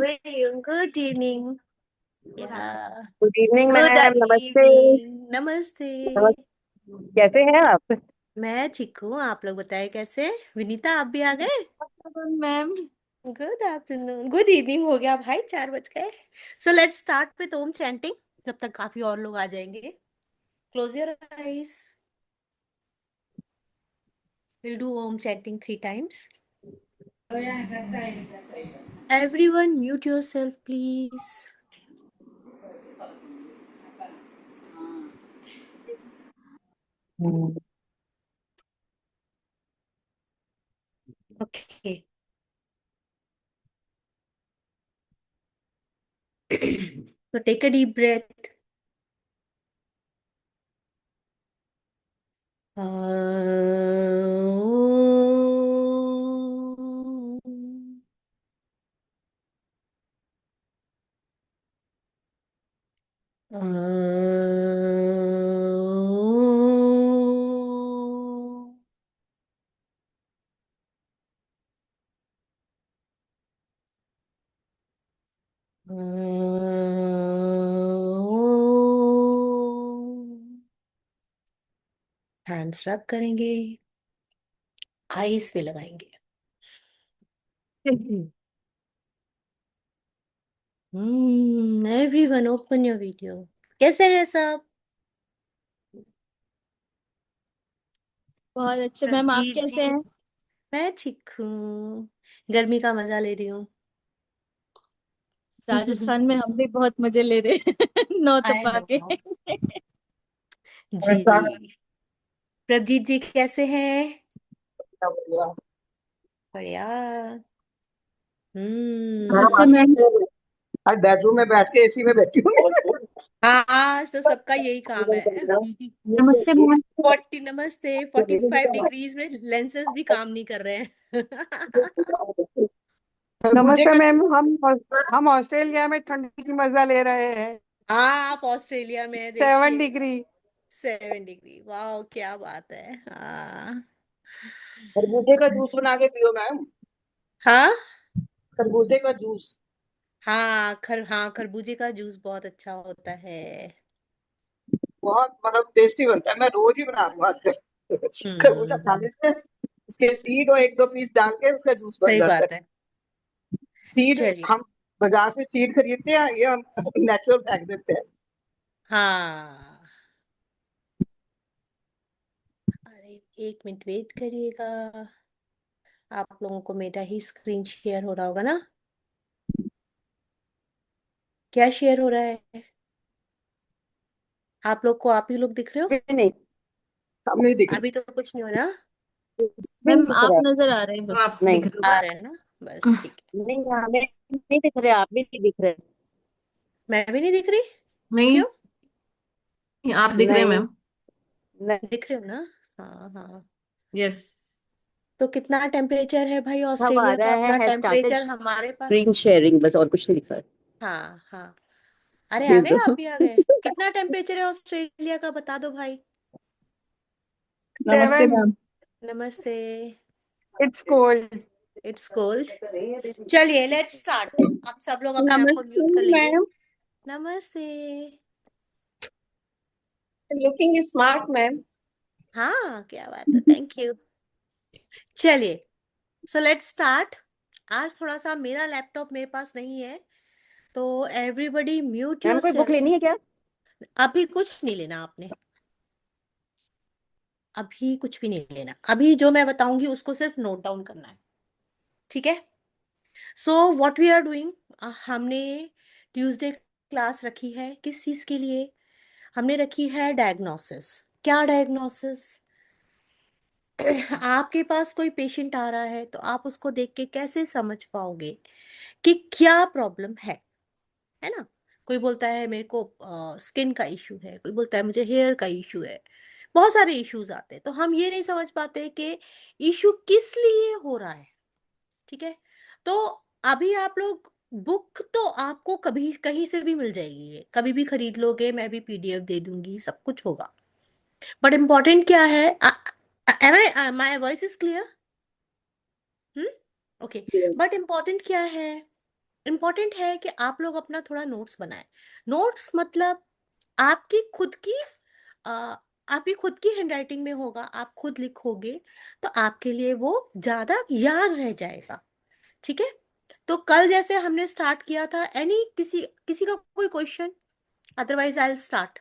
Good evening. Yeah. Good evening Good ma'am, नमस्ते। evening. नमस्ते। कैसे हैं आप? मैं ठीक हूँ, आप लोग बताएं कैसे? विनीता आप भी आ गए? Ma'am good afternoon, good evening हो गया भाई, 4 बज गए। So let's start with Om chanting. जब तक काफी और लोग आ जाएंगे। Close your eyes. Will do Om chanting 3 times. Everyone mute yourself please. Okay. So take a deep breath. Hands रब करेंगे, आईज पे लगाएंगे। Everyone open your video. कैसे हैं सब? बहुत अच्छे मैम, आप रंजीत कैसे जी, हैं? मैं ठीक हूँ, गर्मी का मजा ले रही हूँ। राजस्थान में हम भी बहुत मजे ले रहे हैं नौ आई तपा के। नो जी। प्रभजीत जी कैसे हैं? बढ़िया। नमस्ते मैम। आज बेडरूम में बैठ के एसी में बैठी हूँ। हाँ आज तो सबका यही काम है। नमस्ते मैम। 40 नमस्ते 45 डिग्रीज में लेंसेज भी काम नहीं कर रहे हैं। नमस्ते मैम, हम ऑस्ट्रेलिया में ठंडी की मजा ले रहे हैं। हाँ आप ऑस्ट्रेलिया में 7 देखिए। डिग्री 7 डिग्री, वाह क्या बात है। हाँ खरबूजे का जूस बना के पियो मैम। हाँ खरबूजे का जूस हाँ खरबूजे का जूस बहुत अच्छा होता है। बहुत मतलब टेस्टी बनता है। मैं रोज ही बना रही हूँ आजकल। खरबूजा खा हम्म। लेते हैं, उसके सीड और एक दो पीस डाल के उसका जूस बन सही जाता बात है। है। सीड चलिए। हम बाजार से सीड खरीदते हैं, ये हम नेचुरल फेंक देते हैं। हाँ अरे 1 मिनट वेट करिएगा। आप लोगों को मेरा ही स्क्रीन शेयर हो रहा होगा ना? क्या शेयर हो रहा है? आप लोग को आप ही लोग दिख रहे हो? नहीं, हम नहीं दिख अभी तो कुछ नहीं हो रहा। रहे, नहीं मैम दिख आप रहा नजर आ रहे हैं है। बस। आप नहीं आ रहे हैं ना? बस ठीक है। नहीं, हमें नहीं दिख रहे, आप भी नहीं दिख रहे। मैं भी नहीं दिख रही? नहीं, क्यों? आप दिख रहे हैं नहीं मैम। नहीं, दिख रहे हो ना? हाँ हाँ। यस। तो कितना टेम्परेचर है भाई अब आ ऑस्ट्रेलिया का? रहा अपना है स्टार्टेड टेम्परेचर हमारे स्क्रीन पास। शेयरिंग, बस और कुछ नहीं लिखा है। हाँ हाँ। अरे आ भेज गए, दो। आप भी आ गए। कितना टेम्परेचर है ऑस्ट्रेलिया का बता दो भाई। नमस्ते 7, मैम। नमस्ते। It's cold. It's cold. चलिए लेट्स स्टार्ट। आप सब लोग अपने आप को नमस्ते म्यूट कर लेंगे। मैम। नमस्ते। Looking smart ma'am. हाँ क्या बात है, थैंक यू। चलिए सो लेट्स स्टार्ट। आज थोड़ा सा मेरा लैपटॉप मेरे पास नहीं है, तो एवरीबडी म्यूट मैम कोई बुक योरसेल्फ। लेनी है क्या? अभी कुछ नहीं लेना आपने। अभी कुछ भी नहीं लेना, अभी जो मैं बताऊंगी उसको सिर्फ नोट डाउन करना है। ठीक है? So what we are doing, हमने ट्यूसडे क्लास रखी है किस चीज के लिए? हमने रखी है डायग्नोसिस। क्या डायग्नोसिस? आपके पास कोई पेशेंट आ रहा है तो आप उसको देख के कैसे समझ पाओगे कि क्या प्रॉब्लम है ना? कोई बोलता है मेरे को स्किन का इशू है, कोई बोलता है मुझे हेयर का इशू है। बहुत सारे इश्यूज आते हैं तो हम ये नहीं समझ पाते कि इशू किस लिए हो रहा है। ठीक है? तो अभी आप लोग, बुक तो आपको कभी कहीं से भी मिल जाएगी, ये कभी भी खरीद लोगे, मैं भी पीडीएफ दे दूंगी, सब कुछ होगा। बट इम्पोर्टेंट क्या है? Am I my voice is clear? Hmm. Okay. But important क्या है? इम्पोर्टेंट है कि आप लोग अपना थोड़ा नोट्स बनाएं। नोट्स मतलब आपकी खुद की आ, आपकी खुद की हैंडराइटिंग में होगा, आप खुद लिखोगे तो आपके लिए वो ज्यादा याद रह जाएगा। ठीक है, तो कल जैसे हमने स्टार्ट किया था, एनी किसी किसी का कोई question? Otherwise I will start.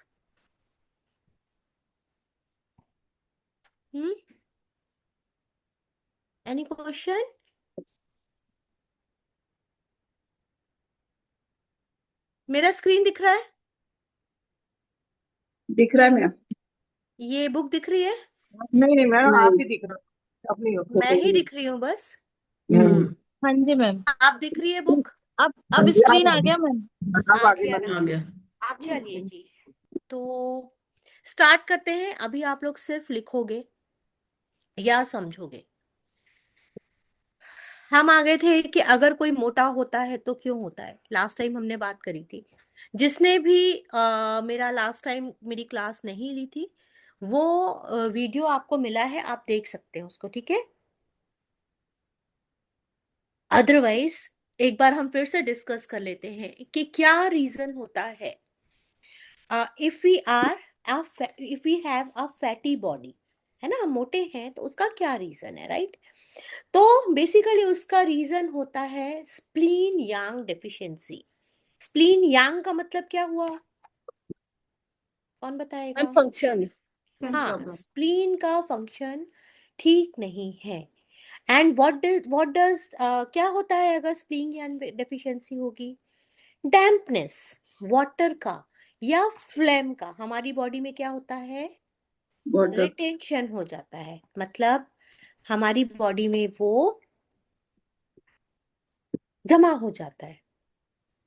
Any question? मेरा स्क्रीन दिख रहा है? दिख रहा है मैम? ये बुक दिख रही है? नहीं नहीं मैम, आप ही दिख रहे हो, आप नहीं हो। मैं ही दिख रही हूँ बस? हम्म। हाँ जी मैम। आप दिख रही है बुक? अब स्क्रीन आ गया मैम। अब आ आगे गया ना? आ गया। चलिए जी, तो स्टार्ट करते हैं। अभी आप लोग सिर्फ लिखोगे या समझोगे। हम आ गए थे कि अगर कोई मोटा होता है तो क्यों होता है, लास्ट टाइम हमने बात करी थी। जिसने भी मेरा लास्ट टाइम मेरी क्लास नहीं ली थी, वो वीडियो आपको मिला है, आप देख सकते हैं उसको, ठीक है? अदरवाइज एक बार हम फिर से डिस्कस कर लेते हैं कि क्या रीजन होता है if we are if we have a fatty body, है ना, हम मोटे हैं तो उसका क्या रीजन है, राइट? तो बेसिकली उसका रीजन होता है स्प्लीन यांग डेफिशिएंसी। स्प्लीन यांग का मतलब क्या हुआ, कौन मैम बताएगा? फंक्शन। हाँ, प्रॉब्लम। स्प्लीन का फंक्शन ठीक नहीं है। एंड व्हाट डज क्या होता है अगर स्प्लीन यांग डेफिशिएंसी होगी? डैम्पनेस, वाटर का या फ्लेम का, हमारी बॉडी में क्या होता है? वाटर। रिटेंशन हो जाता है, मतलब हमारी बॉडी में वो जमा हो जाता है,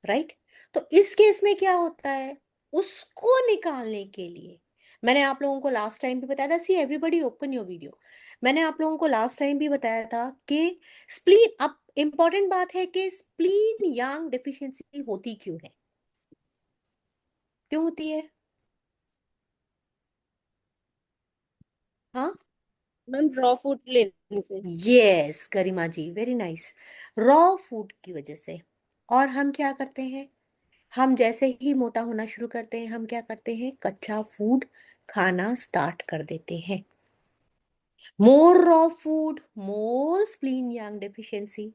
राइट? तो इस केस में क्या होता है, उसको निकालने के लिए मैंने आप लोगों को लास्ट टाइम भी बताया था, सी एवरीबॉडी ओपन योर वीडियो। मैंने आप लोगों को लास्ट टाइम भी बताया था कि स्प्लीन, अब इंपॉर्टेंट बात है कि स्प्लीन यांग डेफिशिएंसी होती क्यों है, क्यों होती है? हाँ, मैम रॉ फूड लेने से। यस गरिमा जी, वेरी नाइस। रॉ फूड की वजह से। और हम क्या करते हैं, हम जैसे ही मोटा होना शुरू करते हैं, हम क्या करते हैं, कच्चा फूड खाना स्टार्ट कर देते हैं। मोर रॉ फूड, मोर स्प्लीन यांग डेफिशिएंसी,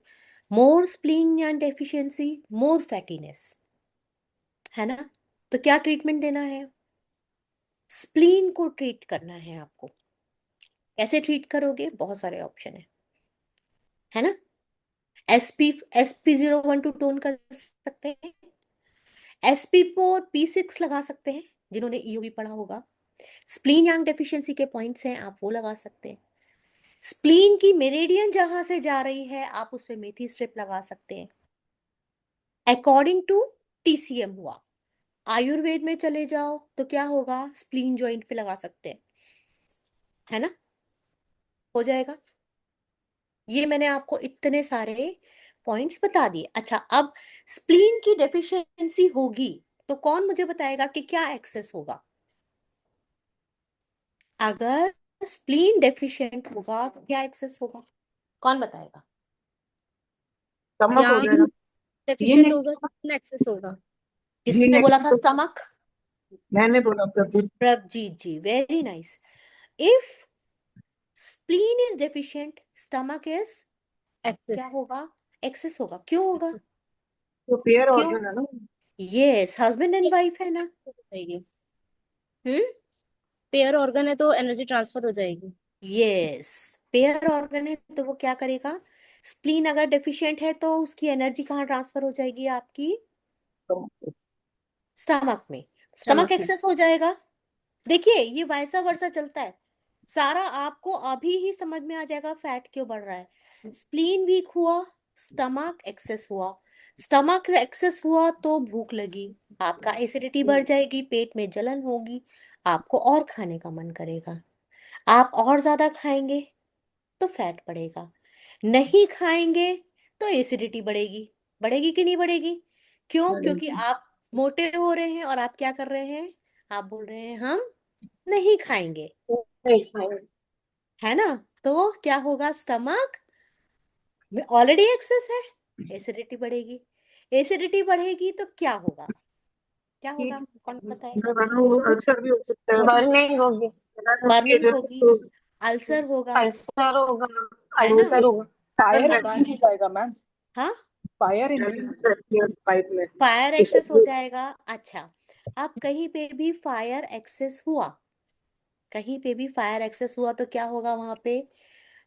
मोर स्प्लीन यांग डेफिशिएंसी, मोर फैटीनेस, है ना? तो क्या ट्रीटमेंट देना है? स्प्लीन को ट्रीट करना है आपको। कैसे ट्रीट करोगे? बहुत सारे ऑप्शन है ना? SP01 टोन कर सकते हैं, SP4 P6 लगा सकते हैं, जिन्होंने ईओबी पढ़ा होगा। स्प्लीन यांग डेफिशिएंसी के पॉइंट्स हैं, आप वो लगा सकते हैं। स्प्लीन की मेरिडियन जहां से जा रही है, आप उस पे मेथी स्ट्रिप लगा सकते हैं। अकॉर्डिंग टू TCM हुआ। आयुर्वेद में चले जाओ तो क्या होगा, स्प्लीन जॉइंट पे लगा सकते हैं, है ना? हो जाएगा। ये मैंने आपको इतने सारे पॉइंट्स बता दिए। अच्छा, अब स्प्लीन की डेफिशिएंसी होगी तो कौन मुझे बताएगा कि क्या एक्सेस होगा? अगर स्प्लीन डेफिशिएंट होगा तो क्या एक्सेस होगा, कौन बताएगा? स्टमक हो यहाँ जाएगा। डेफिशिएंट होगा तो एक्सेस होगा। किसने बोला था स्टमक? मैंने बोला Pradeep. Prabhjeet ji, very nice. If spleen is deficient, stomach is क्या एक्सेस होगा? एक्सेस होगा। क्यों होगा? तो पेयर क्यों? ऑर्गन है ना। यस, हस्बैंड एंड वाइफ है ना। हो जाएगी। हम्म, पेयर ऑर्गन है तो एनर्जी ट्रांसफर हो जाएगी। यस, पेयर ऑर्गन है तो वो क्या करेगा, स्प्लीन अगर डेफिशिएंट है तो उसकी एनर्जी कहाँ ट्रांसफर हो जाएगी आपकी? स्टमक में। स्टमक स्टमक में। एक्सेस हो जाएगा। देखिए ये वैसा वर्षा चलता है, सारा आपको अभी ही समझ में आ जाएगा फैट क्यों बढ़ रहा है। स्प्लीन वीक हुआ, स्टमक एक्सेस हुआ, स्टमक एक्सेस हुआ तो भूख लगी, आपका एसिडिटी बढ़ जाएगी, पेट में जलन होगी, आपको और खाने का मन करेगा, आप और ज्यादा खाएंगे तो फैट बढ़ेगा, नहीं खाएंगे तो एसिडिटी बढ़ेगी। बढ़ेगी कि नहीं बढ़ेगी? क्यों? क्योंकि आप मोटे हो रहे हैं और आप क्या कर रहे हैं, आप बोल रहे हैं हम नहीं खाएंगे, है ना? तो क्या होगा, स्टमक में ऑलरेडी एक्सेस है, एसिडिटी बढ़ेगी। एसिडिटी बढ़ेगी तो क्या होगा? क्या होगा, कौन बताएगा मुझे? मैडम वो अल्सर भी हो सकता है। बर्निंग होगी, बर्निंग होगी, अल्सर होगा, अल्सर होगा, है ना? अल्सर होगा। फायर बस। एक्सिस हो जाएगा मैम। हाँ, फायर इंक्रीज पाइप में। फायर एक्सेस हो जाएगा। अच्छा, अब कहीं पे भी फायर एक्सेस हुआ, कहीं पे भी फायर एक्सेस हुआ तो क्या होगा? वहां पे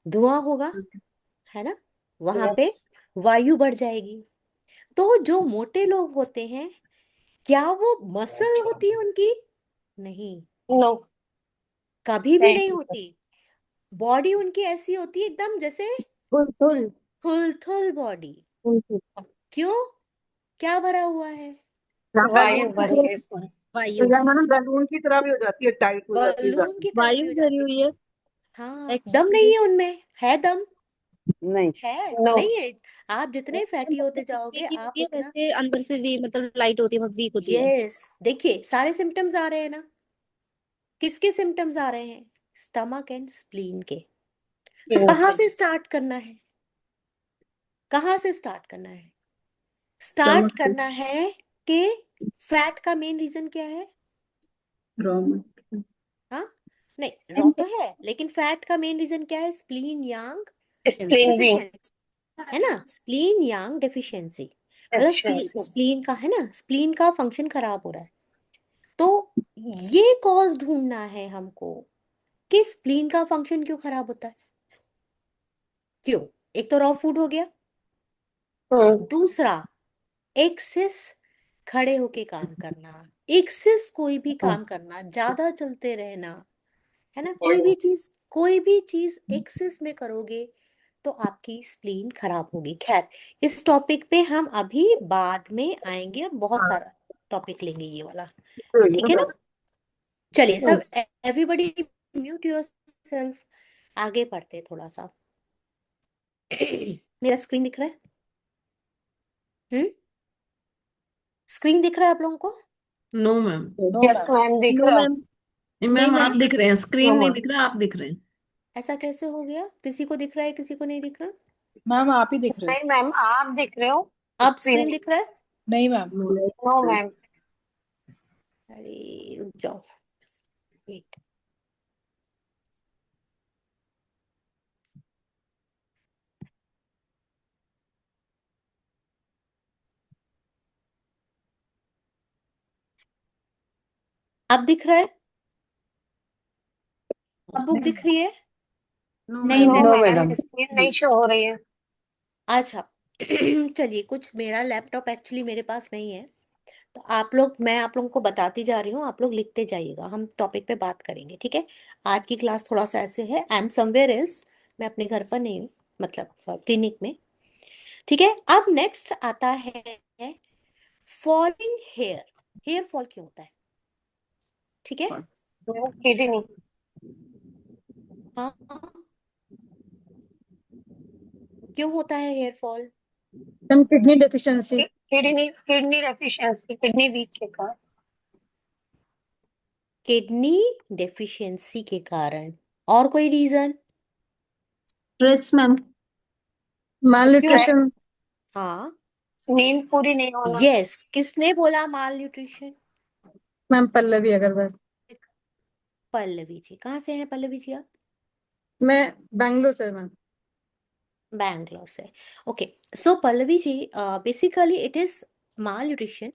धुआं होगा, है ना? वहां पे यस, वायु बढ़ जाएगी। तो जो मोटे लोग होते हैं, क्या वो मसल होती है उनकी? नहीं, नो, कभी भी नहीं नहीं, होती। बॉडी उनकी ऐसी होती है एकदम जैसे full full Thul body. Full full क्यों? क्या भरा हुआ है? वायु भरी है इसमें, वायु, या मैडम बैलून की तरह भी हो जाती है, टाइट हो जाती है बलून ज्यादा। की तरह भी वायु हो भरी जाती हुई है, है। हाँ, दम नहीं एक्सेस। है उनमें, है दम? नहीं। है? नो, नहीं है। आप जितने फैटी होते जाओगे की आप होती है उतना। वैसे अंदर से भी, मतलब लाइट होती है, वीक होती है। यस, देखिए सारे सिम्टम्स आ रहे हैं ना। किसके सिम्टम्स आ रहे हैं? स्टमक एंड स्प्लीन के। तो कहाँ से स्टार्ट करना है? कहाँ से स्टार्ट करना है? स्टार्ट स्टमक करना है कि फैट का मेन रीजन क्या है? रॉ। हाँ, नहीं रॉ तो है, लेकिन फैट का मेन रीजन क्या है? स्प्लीन यांग स्प्लिन भी, डेफिशिएंसी, है ना? स्प्लीन यांग डेफिशिएंसी, मतलब एफिशिएंसी, स्प्लीन का, है ना, स्प्लीन का फंक्शन खराब हो रहा है। तो ये कॉज ढूंढना है हमको कि स्प्लीन का फंक्शन क्यों खराब होता है। क्यों? एक तो रॉ फूड हो गया, दूसरा एक्सेस खड़े होके काम करना, एक्सेस कोई भी काम करना, ज्यादा चलते रहना, है ना? कोई भी चीज एक्सेस में करोगे तो आपकी स्प्लीन खराब होगी। खैर, इस टॉपिक पे हम अभी बाद में आएंगे, बहुत सारा टॉपिक लेंगे ये वाला, ठीक है ना? चलिए सब, एवरीबॉडी म्यूट योरसेल्फ, आगे बढ़ते हैं थोड़ा सा। मेरा स्क्रीन दिख रहा है? हम्म, स्क्रीन दिख रहा है आप लोगों को? No ma'am. यस मैम, दिख नो रहा है। मैम। नहीं नहीं मैम, मैम, आप दिख रहे हैं, नो स्क्रीन नहीं मैम, दिख रहा, आप दिख रहे हैं। ऐसा कैसे हो गया? किसी को दिख रहा है, किसी को नहीं दिख रहा? मैम आप ही दिख रहे हो। नहीं मैम, आप दिख रहे हो, अब स्क्रीन स्क्रीन नहीं। दिख रहा है? नहीं मैम। नो मैम, अरे रुक जाओ, वेट। अब दिख रहा है? अब बुक दिख रही है? नो नहीं ma'am. No ma'am. Ma'am, screen नहीं शो हो रही है। अच्छा। चलिए, कुछ मेरा लैपटॉप एक्चुअली मेरे पास नहीं है, तो आप लोग, मैं आप लोगों को बताती जा रही हूँ, आप लोग लिखते जाइएगा, हम टॉपिक पे बात करेंगे, ठीक है? आज की क्लास थोड़ा सा ऐसे है, आई एम समवेयर एल्स, मैं अपने घर पर नहीं हूँ, मतलब क्लिनिक में, ठीक है? अब नेक्स्ट आता है फॉलिंग हेयर। हेयर फॉल क्यों होता है? ठीक है? किडनी, हाँ, क्यों होता है hair fall? Ma'am kidney deficiency. Kidney kidney deficiency, kidney weak के कारण। किडनी डेफिशिएंसी के कारण। और कोई रीजन? Stress ma'am. माल क्यों? न्यूट्रिशन। हाँ, नींद पूरी नहीं होना। यस, किसने बोला माल न्यूट्रिशन? मैम पल्लवी अग्रवाल। पल्लवी जी। कहाँ से हैं पल्लवी जी आप? मैं बैंगलोर से मैम। बैंगलोर से। Okay, so Pallavi ji, basically it is malnutrition,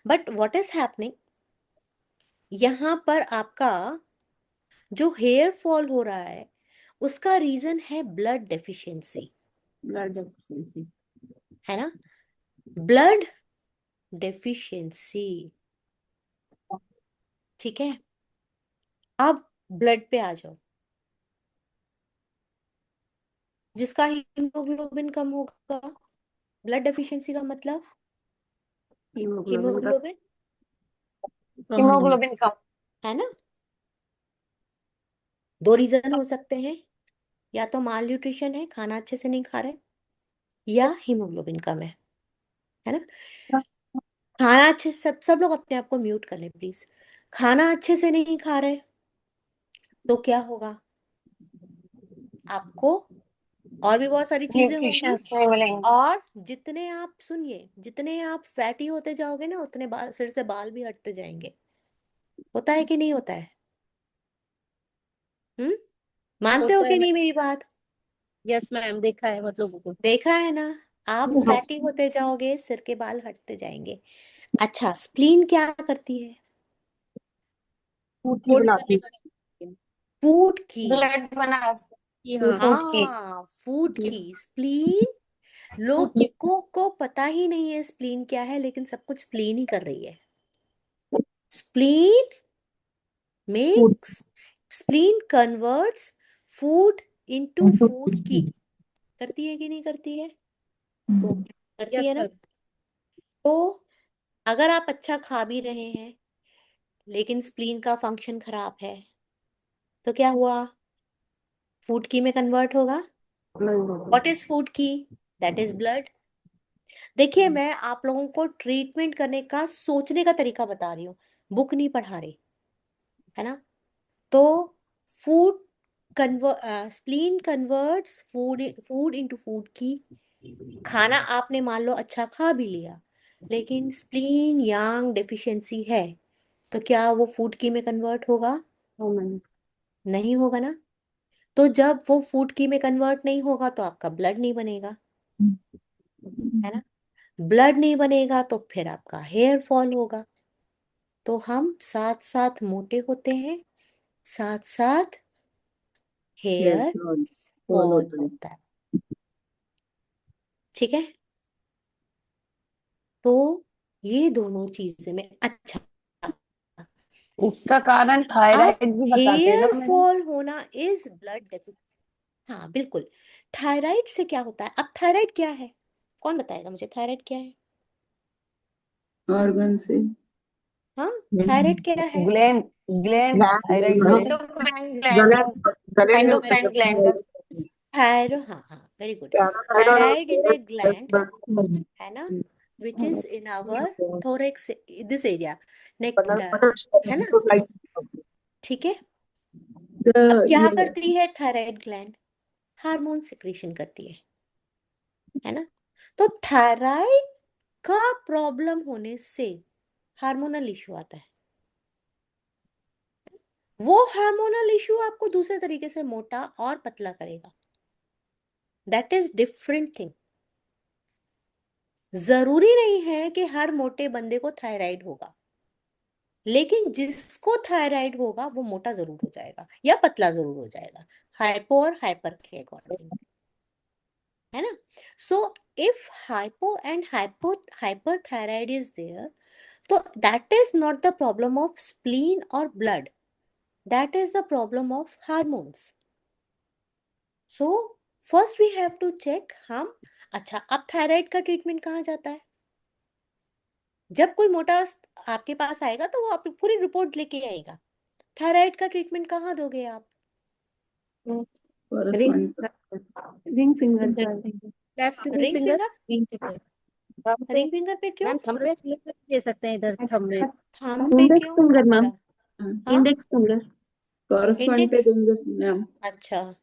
but what is happening, यहाँ पर आपका जो हेयर फॉल हो रहा है उसका रीजन है ब्लड डेफिशिएंसी, ब्लड डेफिशिएंसी। है ना? ब्लड डेफिशिएंसी, ठीक है? अब ब्लड पे आ जाओ। जिसका हीमोग्लोबिन कम होगा, ब्लड डेफिशिएंसी का मतलब हीमोग्लोबिन का हीमोग्लोबिन, कम होना। हीमोग्लोबिन कम। है ना? दो रीजन हो सकते हैं, या तो माल न्यूट्रिशन है, खाना अच्छे से नहीं खा रहे, या हीमोग्लोबिन कम है ना? खाना अच्छे, सब सब लोग अपने आप को म्यूट कर लें प्लीज। खाना अच्छे से नहीं खा रहे तो क्या होगा? आपको और भी बहुत सारी चीजें होंगी। न्यूट्रिशंस में मिलेंगे। और जितने आप सुनिए, जितने आप फैटी होते जाओगे ना, उतने सिर से बाल भी हटते जाएंगे। होता है कि नहीं होता है? हम्म, मानते हो होता है कि मैम। नहीं मेरी बात? यस मैम, देखा है बहुत लोगों को। देखा है ना? आप फैटी होते जाओगे, सिर के बाल हटते जाएंगे। अच्छा, स्प्लीन क्या करती है? पूरी कोट बनाती करने का। फूड की। ब्लड बना कि हाँ। फूड की। हाँ, फूड कि की स्प्लीन। फूड की। लोगों को पता ही नहीं है स्प्लीन क्या है, लेकिन सब कुछ स्प्लीन ही कर रही है। Spleen food makes spleen converts food into food की। करती है कि नहीं करती है? करती है यस ना? मैम। तो अगर आप अच्छा खा भी रहे हैं, लेकिन स्प्लीन का फंक्शन खराब है, तो क्या हुआ? फूड की में कन्वर्ट होगा। व्हाट इज फूड की? That is blood. देखिए, मैं आप लोगों को ट्रीटमेंट करने का सोचने का तरीका बता रही हूँ, बुक नहीं पढ़ा रही, है ना? तो food spleen converts food into food की। खाना आपने मान लो अच्छा खा भी लिया, लेकिन स्प्लीन यांग डेफिशिएंसी है, तो क्या वो फूड की में कन्वर्ट होगा? हाँ मैम। नहीं होगा ना। तो जब वो फूड की में कन्वर्ट नहीं होगा, तो आपका ब्लड नहीं बनेगा, है ना? ब्लड नहीं बनेगा तो फिर आपका हेयर फॉल होगा। तो हम साथ साथ मोटे होते हैं, साथ साथ हेयर हेयर फॉल फॉल होता है। होता है। ठीक है? तो ये दोनों चीजें में अच्छा। इसका कारण अब थायराइड भी बताते हैं ना हेयर मैडम। फॉल होना इज ब्लड डेफिशिएंसी। हाँ, बिल्कुल। थायराइड से क्या होता है? अब थायराइड क्या है? कौन बताएगा मुझे थायराइड क्या है? ऑर्गन से हाँ, थायराइड क्या है? Gland gland thyroid gland. गले में एंडोक्राइन ग्लैंड। थायरो हाँ हाँ, वेरी गुड। पैराथायरॉयड और थायराइड इज ए ग्लैंड, है ना, which is in our thorax, this area, neck, है ना? ठीक है। अब क्या ये करती है थायराइड ग्लैंड? हार्मोन सिक्रीशन करती है ना? तो थायराइड का प्रॉब्लम होने से हार्मोनल इशू आता है। वो हार्मोनल इशू आपको दूसरे तरीके से मोटा और पतला करेगा। That is different thing. जरूरी नहीं है कि हर मोटे बंदे को थायराइड होगा, लेकिन जिसको थायराइड होगा वो मोटा जरूर हो जाएगा या पतला जरूर हो जाएगा, हाइपो और हाइपर के अकॉर्डिंग, है ना? So if hypo and hyper thyroid is there, तो that is not the problem of spleen और blood, that is the problem of hormones. So first we have to check हम। अच्छा, अब thyroid का treatment कहाँ जाता है? जब कोई मोटा आपके पास आएगा तो वो आप पूरी रिपोर्ट लेके आएगा। थायराइड का ट्रीटमेंट कहाँ दोगे आप? Ring ring finger left ring ring finger. Finger. Ring finger. Ring finger पे क्यों? मैम थंब पे दे सकते हैं, इधर थंब में। थंब पे इंडेक्स क्यों? Finger ma'am. अच्छा, हाँ, इंडेक्स फिंगर। कॉरस्पॉन्ड पे इंडेक्स। देंगे मैम, अच्छा,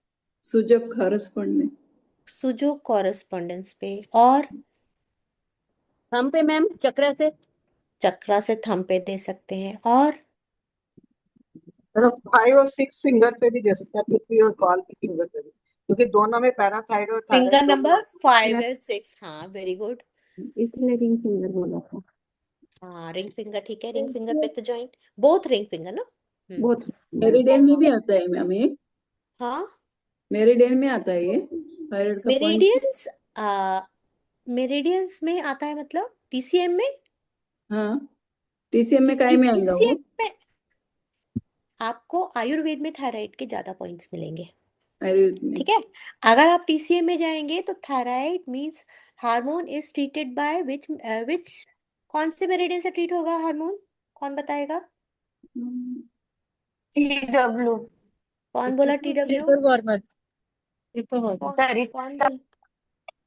सूजक कॉरस्पॉन्ड में। सुजो कॉरेस्पॉन्डेंस पे, और थंब पे मैम, चक्रा से। चक्रा से थंब पे दे सकते हैं, और 5 और 6 फिंगर पे भी दे सकते हैं, पृथ्वी और कॉल की फिंगर पे भी, क्योंकि दोनों में पैराथायरॉयड और थायराइड फिंगर दोनों। नंबर 5 और 6। हाँ, वेरी गुड। इसलिए रिंग फिंगर बोला था। हाँ, रिंग फिंगर ठीक है। रिंग फिंगर पे तो जॉइंट, बोथ रिंग फिंगर ना। बहुत। मेरिडियन में भी आता है मैम ये, हाँ, मेरिडियन में आता है ये थायराइड का पॉइंट। मेरिडियंस, मेरिडियंस में आता है मतलब टीसीएम में। हाँ, टीसीएम में काय में आएगा टीसीएम वो? में आपको आयुर्वेद में थायराइड के ज्यादा पॉइंट्स मिलेंगे। आयुर्वेद में। ठीक है। अगर आप टीसीएम में जाएंगे तो thyroid means hormone is treated by which कौन से मेरिडियन से ट्रीट होगा हार्मोन? कौन बताएगा? TW। कौन बोला TW? Triple warmer. Triple warmer. कौन कौन सरिता। बोल?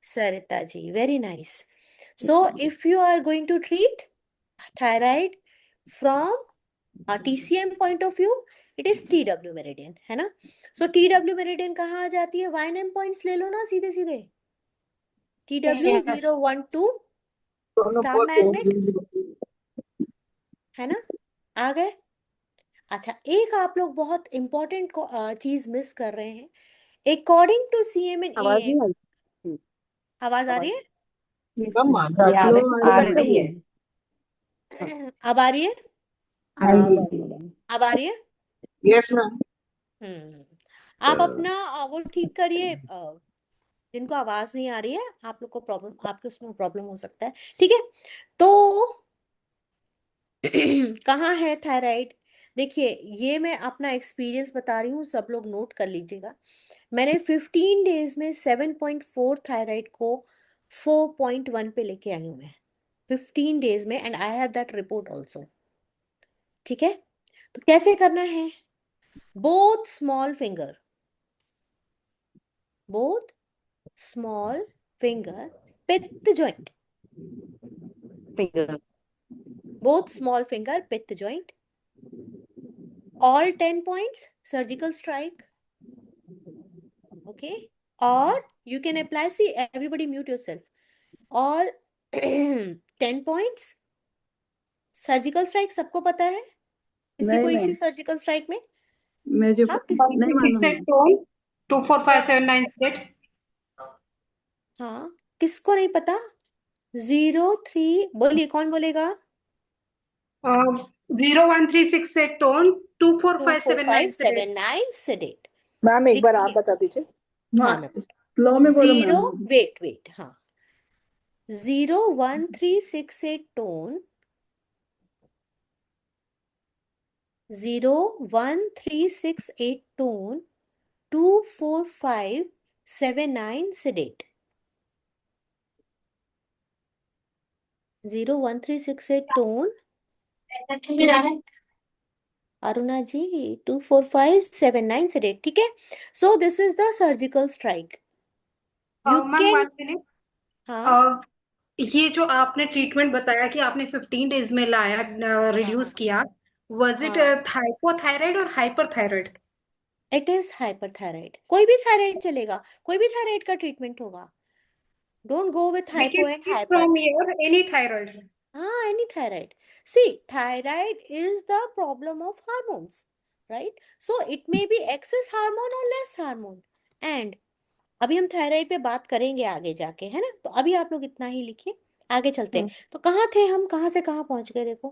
Sarita ji, very nice. So if you are going to treat thyroid from TCM point of view it is TW meridian, है ना। सो TW मेरिडियन कहाँ आ जाती है, YNM पॉइंट्स ले लो ना सीधे सीधे, TW Yes. 0 1 2 दोनों स्टार बहुत मैग्नेट, है ना, आ गए। अच्छा, एक आप लोग बहुत इंपॉर्टेंट चीज मिस कर रहे हैं। अकॉर्डिंग टू CM एंड आवाज नहीं AM, आई। आवाज आ रही है? Yes, कम ma'am. आ ये आ जाती रही आ रही है। अब आ रही है? हाँ हाँ जी। मैम। अब आ रही है? Yes ma'am. हम्म। आप अपना वो ठीक करिए, जिनको आवाज नहीं आ रही है, आप लोग को प्रॉब्लम, आपके उसमें प्रॉब्लम हो सकता है, ठीक है। तो कहाँ है थायराइड? देखिए, ये मैं अपना एक्सपीरियंस बता रही हूँ, सब लोग नोट कर लीजिएगा। मैंने 15 डेज में 7.4 थायराइड को 4.1 पे लेके आई हूँ मैं, 15 डेज में, and I have that report also, ठीक है। तो कैसे करना है? Both small finger, both small finger पित्त joint, Finger. both small finger pith joint, all 10 points surgical strike, okay, or you can apply, see everybody mute yourself, all 10 points surgical strike सबको पता है? किसी नहीं को नहीं इश्यू सर्जिकल स्ट्राइक में? मुझे हाँ नहीं मालूम है। टोन 24579 हाँ, किसको नहीं पता? 03, बोलिए, कौन बोलेगा? 01368 टोन 24579 24579 सेडेट, मैम एक बार आप लिखिए। बता दीजिए। हाँ मैं स्लो में बोलो जीरो, मैम। वेट हाँ, 01368 tone, 01368 tone, 24579 sedate, 01368 tone, Aruna ji 24579 sedate, ठीक है। So this is the surgical strike, you ma'am can, 1 minute. हाँ ये जो आपने ट्रीटमेंट बताया कि आपने 15 डेज में लाया, रिड्यूस हाँ किया, वाज इट हाँ, हाइपोथायराइड और हाइपरथायराइड? इट इज हाइपरथायराइड, कोई भी थायराइड चलेगा, कोई भी थायराइड का ट्रीटमेंट होगा, don't go with we hypo can and see hyper. From your any thyroid. Any thyroid. See, thyroid is the problem of hormones, right? So it may be excess hormone or less hormone. And अभी हम thyroid पे बात करेंगे आगे जाके, है ना। तो अभी आप लोग इतना ही लिखिए, आगे चलते हैं। तो कहाँ थे हम, कहाँ से कहाँ पहुंच गए, देखो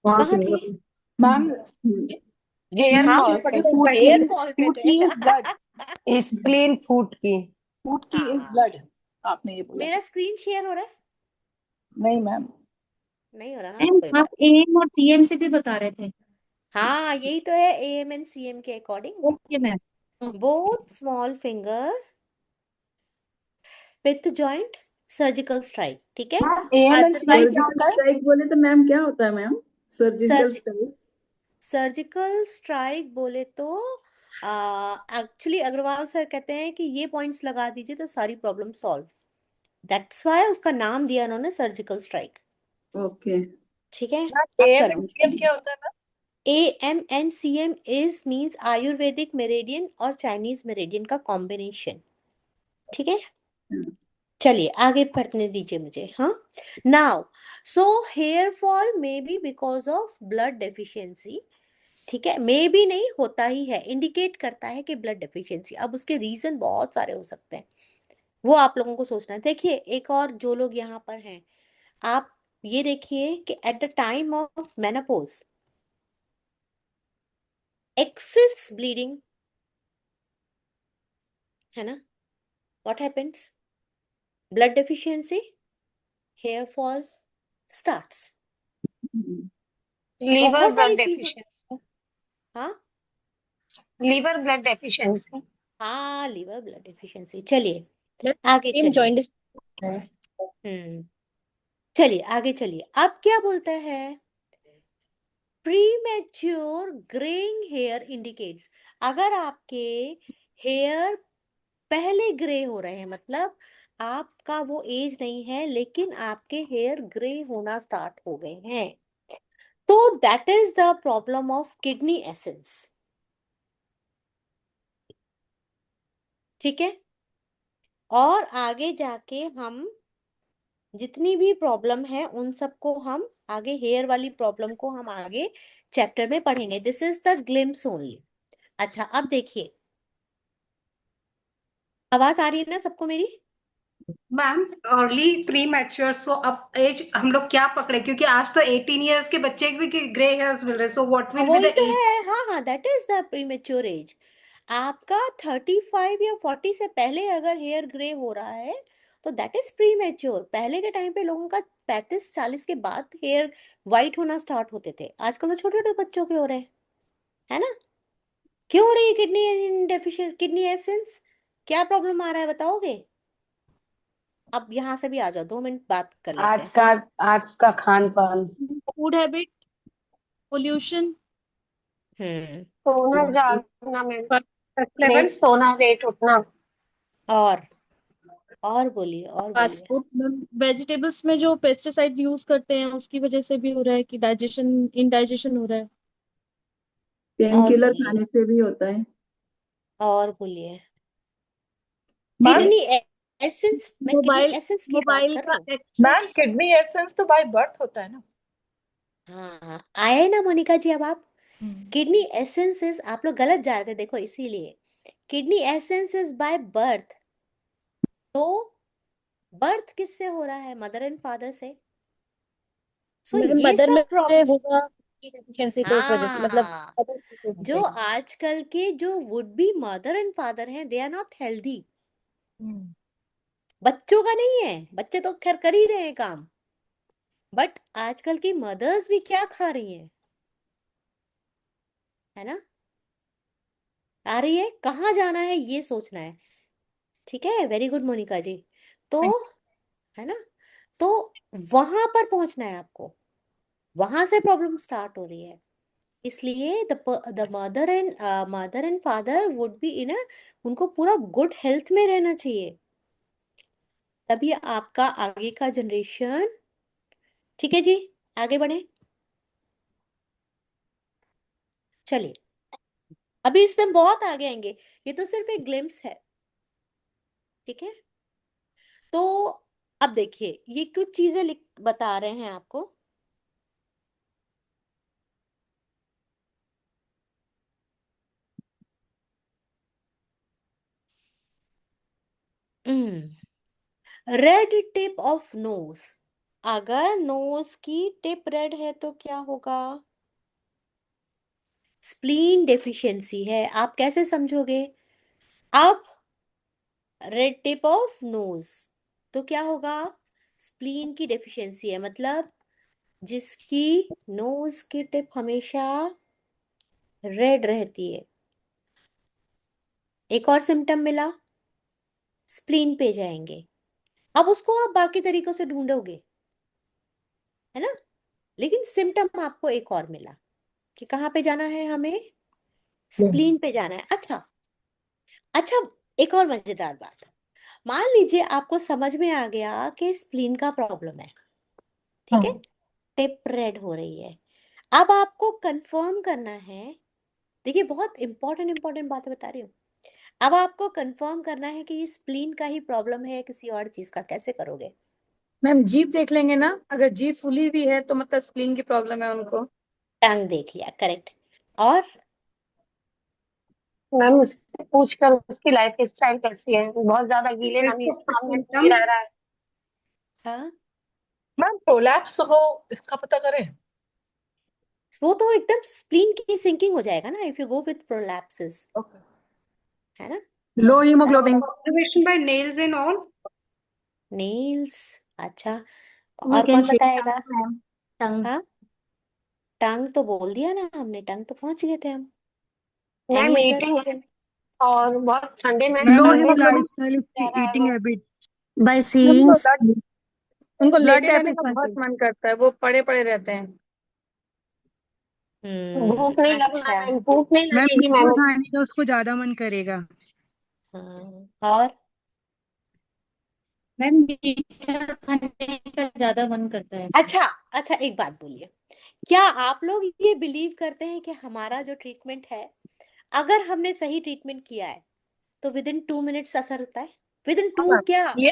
कहाँ थे। मैम हेयर हाँ, फॉल पे, फूट की, हेयर फॉल पे फूड थे। की इज ब्लड। स्प्लीन फूट की। फूड की इज हाँ, ब्लड, आपने ये बोला। मेरा स्क्रीन शेयर हो रहा है? नहीं मैम। नहीं हो रहा ना, तो मैम कोई आप बात नहीं। AM और CM से भी बता रहे थे। हाँ, यही तो है, AM एंड CM के according, okay ma'am. Both small finger pith joint surgical strike, ठीक है। मैम एएमएन सीएम अदरवाइज क्या सर्जिकल होता है? स्ट्राइक बोले तो मैम क्या होता है ma'am? Surgical surge strike. Surgical strike बोले तो एक्चुअली अग्रवाल सर कहते हैं कि ये पॉइंट्स लगा दीजिए तो सारी प्रॉब्लम सॉल्व, दैट्स वाई उसका नाम दिया उन्होंने सर्जिकल स्ट्राइक, ओके। ठीक है। अब एएमएन चलो, सीएम क्या होता है ma'am? AMNCM is means Ayurvedic Meridian और चाइनीज मेरेडियन का कॉम्बिनेशन, ठीक है। चलिए आगे पढ़ने दीजिए मुझे, हाँ। Now, so here fall may be because of blood deficiency, ठीक है, मे बी नहीं, होता ही है, इंडिकेट करता है कि ब्लड डेफिशिएंसी। अब उसके रीजन बहुत सारे हो सकते हैं, वो आप लोगों को सोचना है। देखिए, एक और जो लोग यहाँ पर हैं, आप ये देखिए कि at the time of menopause, excess bleeding, है ना, what happens, blood deficiency, hair fall starts, liver बहुत सारी ब्लड चीजें। डेफिशिएंसी। हाँ लीवर ब्लड डेफिशिएंसी। हाँ, लीवर ब्लड डेफिशिएंसी। चलिए आगे सेम चलिए, जॉइंट। हम्म, चलिए आगे चलिए। अब क्या बोलता है, प्रीमेच्योर ग्रेइंग हेयर इंडिकेट्स, अगर आपके हेयर पहले ग्रे हो रहे हैं, मतलब आपका वो एज नहीं है लेकिन आपके हेयर ग्रे होना स्टार्ट हो गए हैं, तो that is the problem of kidney essence. ठीक है, और आगे जाके हम जितनी भी प्रॉब्लम है उन सबको हम आगे, हेयर वाली प्रॉब्लम को हम आगे चैप्टर में पढ़ेंगे। This is the glimpse only. अच्छा, अब देखिए, आवाज आ रही है ना सबको मेरी? मैम अर्ली प्री मैच्योर, सो अब एज हम लोग क्या पकड़े, क्योंकि आज तो 18 इयर्स के बच्चे भी ग्रे हेयर्स मिल रहे, सो व्हाट विल बी वही द तो एज? है, हाँ हाँ, that is the premature age. आपका 35 या 40 से पहले अगर हेयर ग्रे हो रहा है तो दैट इज प्रीमेच्योर। पहले के टाइम पे लोगों का 35-40 के बाद हेयर वाइट होना स्टार्ट होते थे, आजकल तो छोटे छोटे बच्चों के हो रहे हैं, है ना? क्यों हो रही है किडनी डेफिशिएंसी, किडनी एसेंस? क्या प्रॉब्लम आ रहा है बताओगे? अब यहाँ से भी आ जाओ, 2 मिनट बात कर लेते आज हैं। का आज का खान पान, फूड हैबिट, पोल्यूशन, हम्म। सोना जागना मैम, लेवल। लेट सोना लेट उठना। और और बोलिए, और फास्ट बोलिए। फूड, वेजिटेबल्स में जो पेस्टिसाइड यूज करते हैं उसकी वजह से भी हो रहा है कि डाइजेशन, इनडाइजेशन हो रहा है। पेन और किलर बोलिए, खाने से भी होता है। और बोलिए। मैम किडनी एसेंस, मैं किडनी मोबाइल एसेंस की बात मोबाइल कर रही का हूँ। Ma'am excess. किडनी एसेंस तो बाय बर्थ होता है ना। हाँ, आए ना मोनिका जी अब आप। हम्म। किडनी एसेंस इज, आप लोग गलत जा रहे थे देखो, इसीलिए kidney essence is by birth. तो बर्थ किससे हो रहा है? मदर एंड फादर से। सो मेरे ये मदर में सब प्रॉब्लम, होगा डेफिशिएंसी, तो उस वजह से मतलब हाँ, other people होते जो हैं। आजकल के जो would be mother and father हैं, दे आर नॉट हेल्दी। हम्म। बच्चों का नहीं है, बच्चे तो खैर कर ही रहे हैं काम, बट आजकल की मदर्स भी क्या खा रही हैं, है ना? आ रही है, कहाँ जाना है ये सोचना है। ठीक है, वेरी गुड मोनिका जी। तो है ना, तो वहां पर पहुंचना है आपको, वहां से प्रॉब्लम स्टार्ट हो रही है। इसलिए the mother and father would be in a, उनको पूरा गुड हेल्थ में रहना चाहिए, तभी आपका आगे का जनरेशन। ठीक है जी, आगे बढ़े। चलिए, अभी इसमें बहुत आगे आएंगे, ये तो सिर्फ एक ग्लिम्स है। ठीक है, तो अब देखिए, ये कुछ चीजें लिख बता रहे हैं आपको। रेड टिप ऑफ नोज, अगर नोज की टिप रेड है तो क्या होगा? स्प्लीन डेफिशिएंसी है। आप कैसे समझोगे? अब रेड टिप ऑफ नोज तो क्या होगा? स्प्लीन की डेफिशिएंसी है, मतलब जिसकी नोज की टिप हमेशा रेड रहती है। एक और सिम्टम मिला, स्प्लीन पे जाएंगे। अब उसको आप बाकी तरीकों से ढूंढोगे, है ना? लेकिन सिम्टम आपको एक और मिला कि कहाँ पे जाना है हमें, स्प्लीन पे जाना है। अच्छा, अच्छा, एक और मजेदार बात, मान लीजिए आपको समझ में आ गया कि स्प्लीन का प्रॉब्लम है, ठीक है, हाँ। टिप रेड हो रही है। अब आपको कंफर्म करना है, देखिए बहुत इंपॉर्टेंट इंपॉर्टेंट बातें बता रही हूँ। अब आपको कंफर्म करना है कि ये स्प्लीन का ही प्रॉब्लम है या किसी और चीज का, कैसे करोगे? मैम जीभ देख लेंगे ना, अगर जीभ फुली हुई है तो मतलब स्प्लीन की प्रॉब्लम है उनको। टंग देख लिया, करेक्ट। और मैम उससे पूछ कर उसकी लाइफ स्टाइल कैसी है, बहुत ज्यादा गीले नमी इसको सामने नहीं सिम्टम, रह रहा है। हाँ, मैम प्रोलैप्स हो इसका पता करें। वो तो एकदम स्प्लीन की सिंकिंग हो जाएगा ना, if you go with prolapsis, okay. है ना? Low haemoglobin, observation by nails and all. Nails, अच्छा, वी और कैन कौन चेक बताएगा? टंग। हाँ, टंग तो बोल दिया ना हमने, टंग तो पहुंच गए थे हम। Ma'am any other? ईटिंग है, और बहुत ठंडे में लो ठंडे में हीमोग्लोबिन, रह रहा है वो। बाय उनको सीइंग। उनको ब्लड लेटे रहने का बहुत डेफिशिएंसी। मन करता है, वो पड़े पड़े रहते हैं। भूख नहीं लगना अच्छा, है, भूख नहीं मैम लगेगी मैम मीठा उसको। खाने का उसको ज्यादा मन करेगा। हाँ, और मैम मीठा खाने का ज्यादा मन करता है। अच्छा, अच्छा, एक बात बोलिए, क्या आप लोग ये बिलीव करते हैं कि हमारा जो ट्रीटमेंट है, अगर हमने सही ट्रीटमेंट किया है तो विद इन 2 मिनट्स असर होता है? विद इन 2 क्या, ये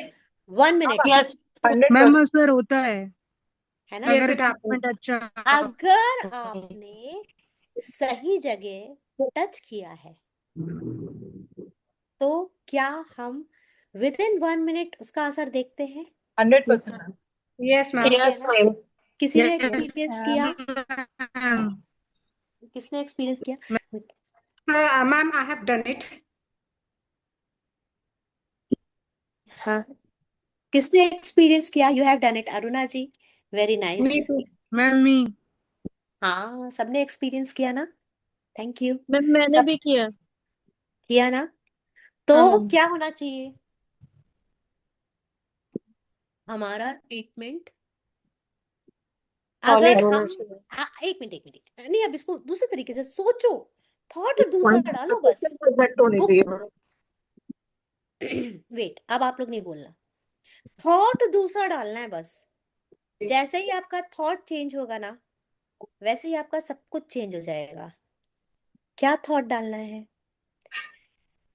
1 मिनट, यस 100%। मैम असर होता है ना? Yes, अगर it happens. ट्रीटमेंट अच्छा अगर हो। आपने सही जगह टच किया है तो क्या हम विद इन 1 मिनट उसका असर देखते हैं? 100%। Yes, ma'am. देखते यस हैं ना? मैम किसी ने Yes, एक्सपीरियंस किया? मैम। किसने एक्सपीरियंस किया? Ma'am, I have done it. हाँ, किसने एक्सपीरियंस किया? You have done it, Aruna ji, very nice. Me too ma'am me हाँ, सबने एक्सपीरियंस किया ना? Thank you. मैम मैंने सब भी किया। किया ना? तो हाँ मैम। क्या होना चाहिए? हमारा ट्रीटमेंट, अगर सॉलिड होना हम, चाहिए। हाँ, एक मिनट, एक मिनट, नहीं, अब इसको दूसरे तरीके से सोचो, थॉट दूसरा डालो बस। 100% होनी चाहिए मैडम। वेट, अब आप लोग नहीं बोलना, थॉट दूसरा डालना है बस। जैसे ही आपका थॉट चेंज होगा ना, वैसे ही आपका सब कुछ चेंज हो जाएगा। क्या थॉट डालना है?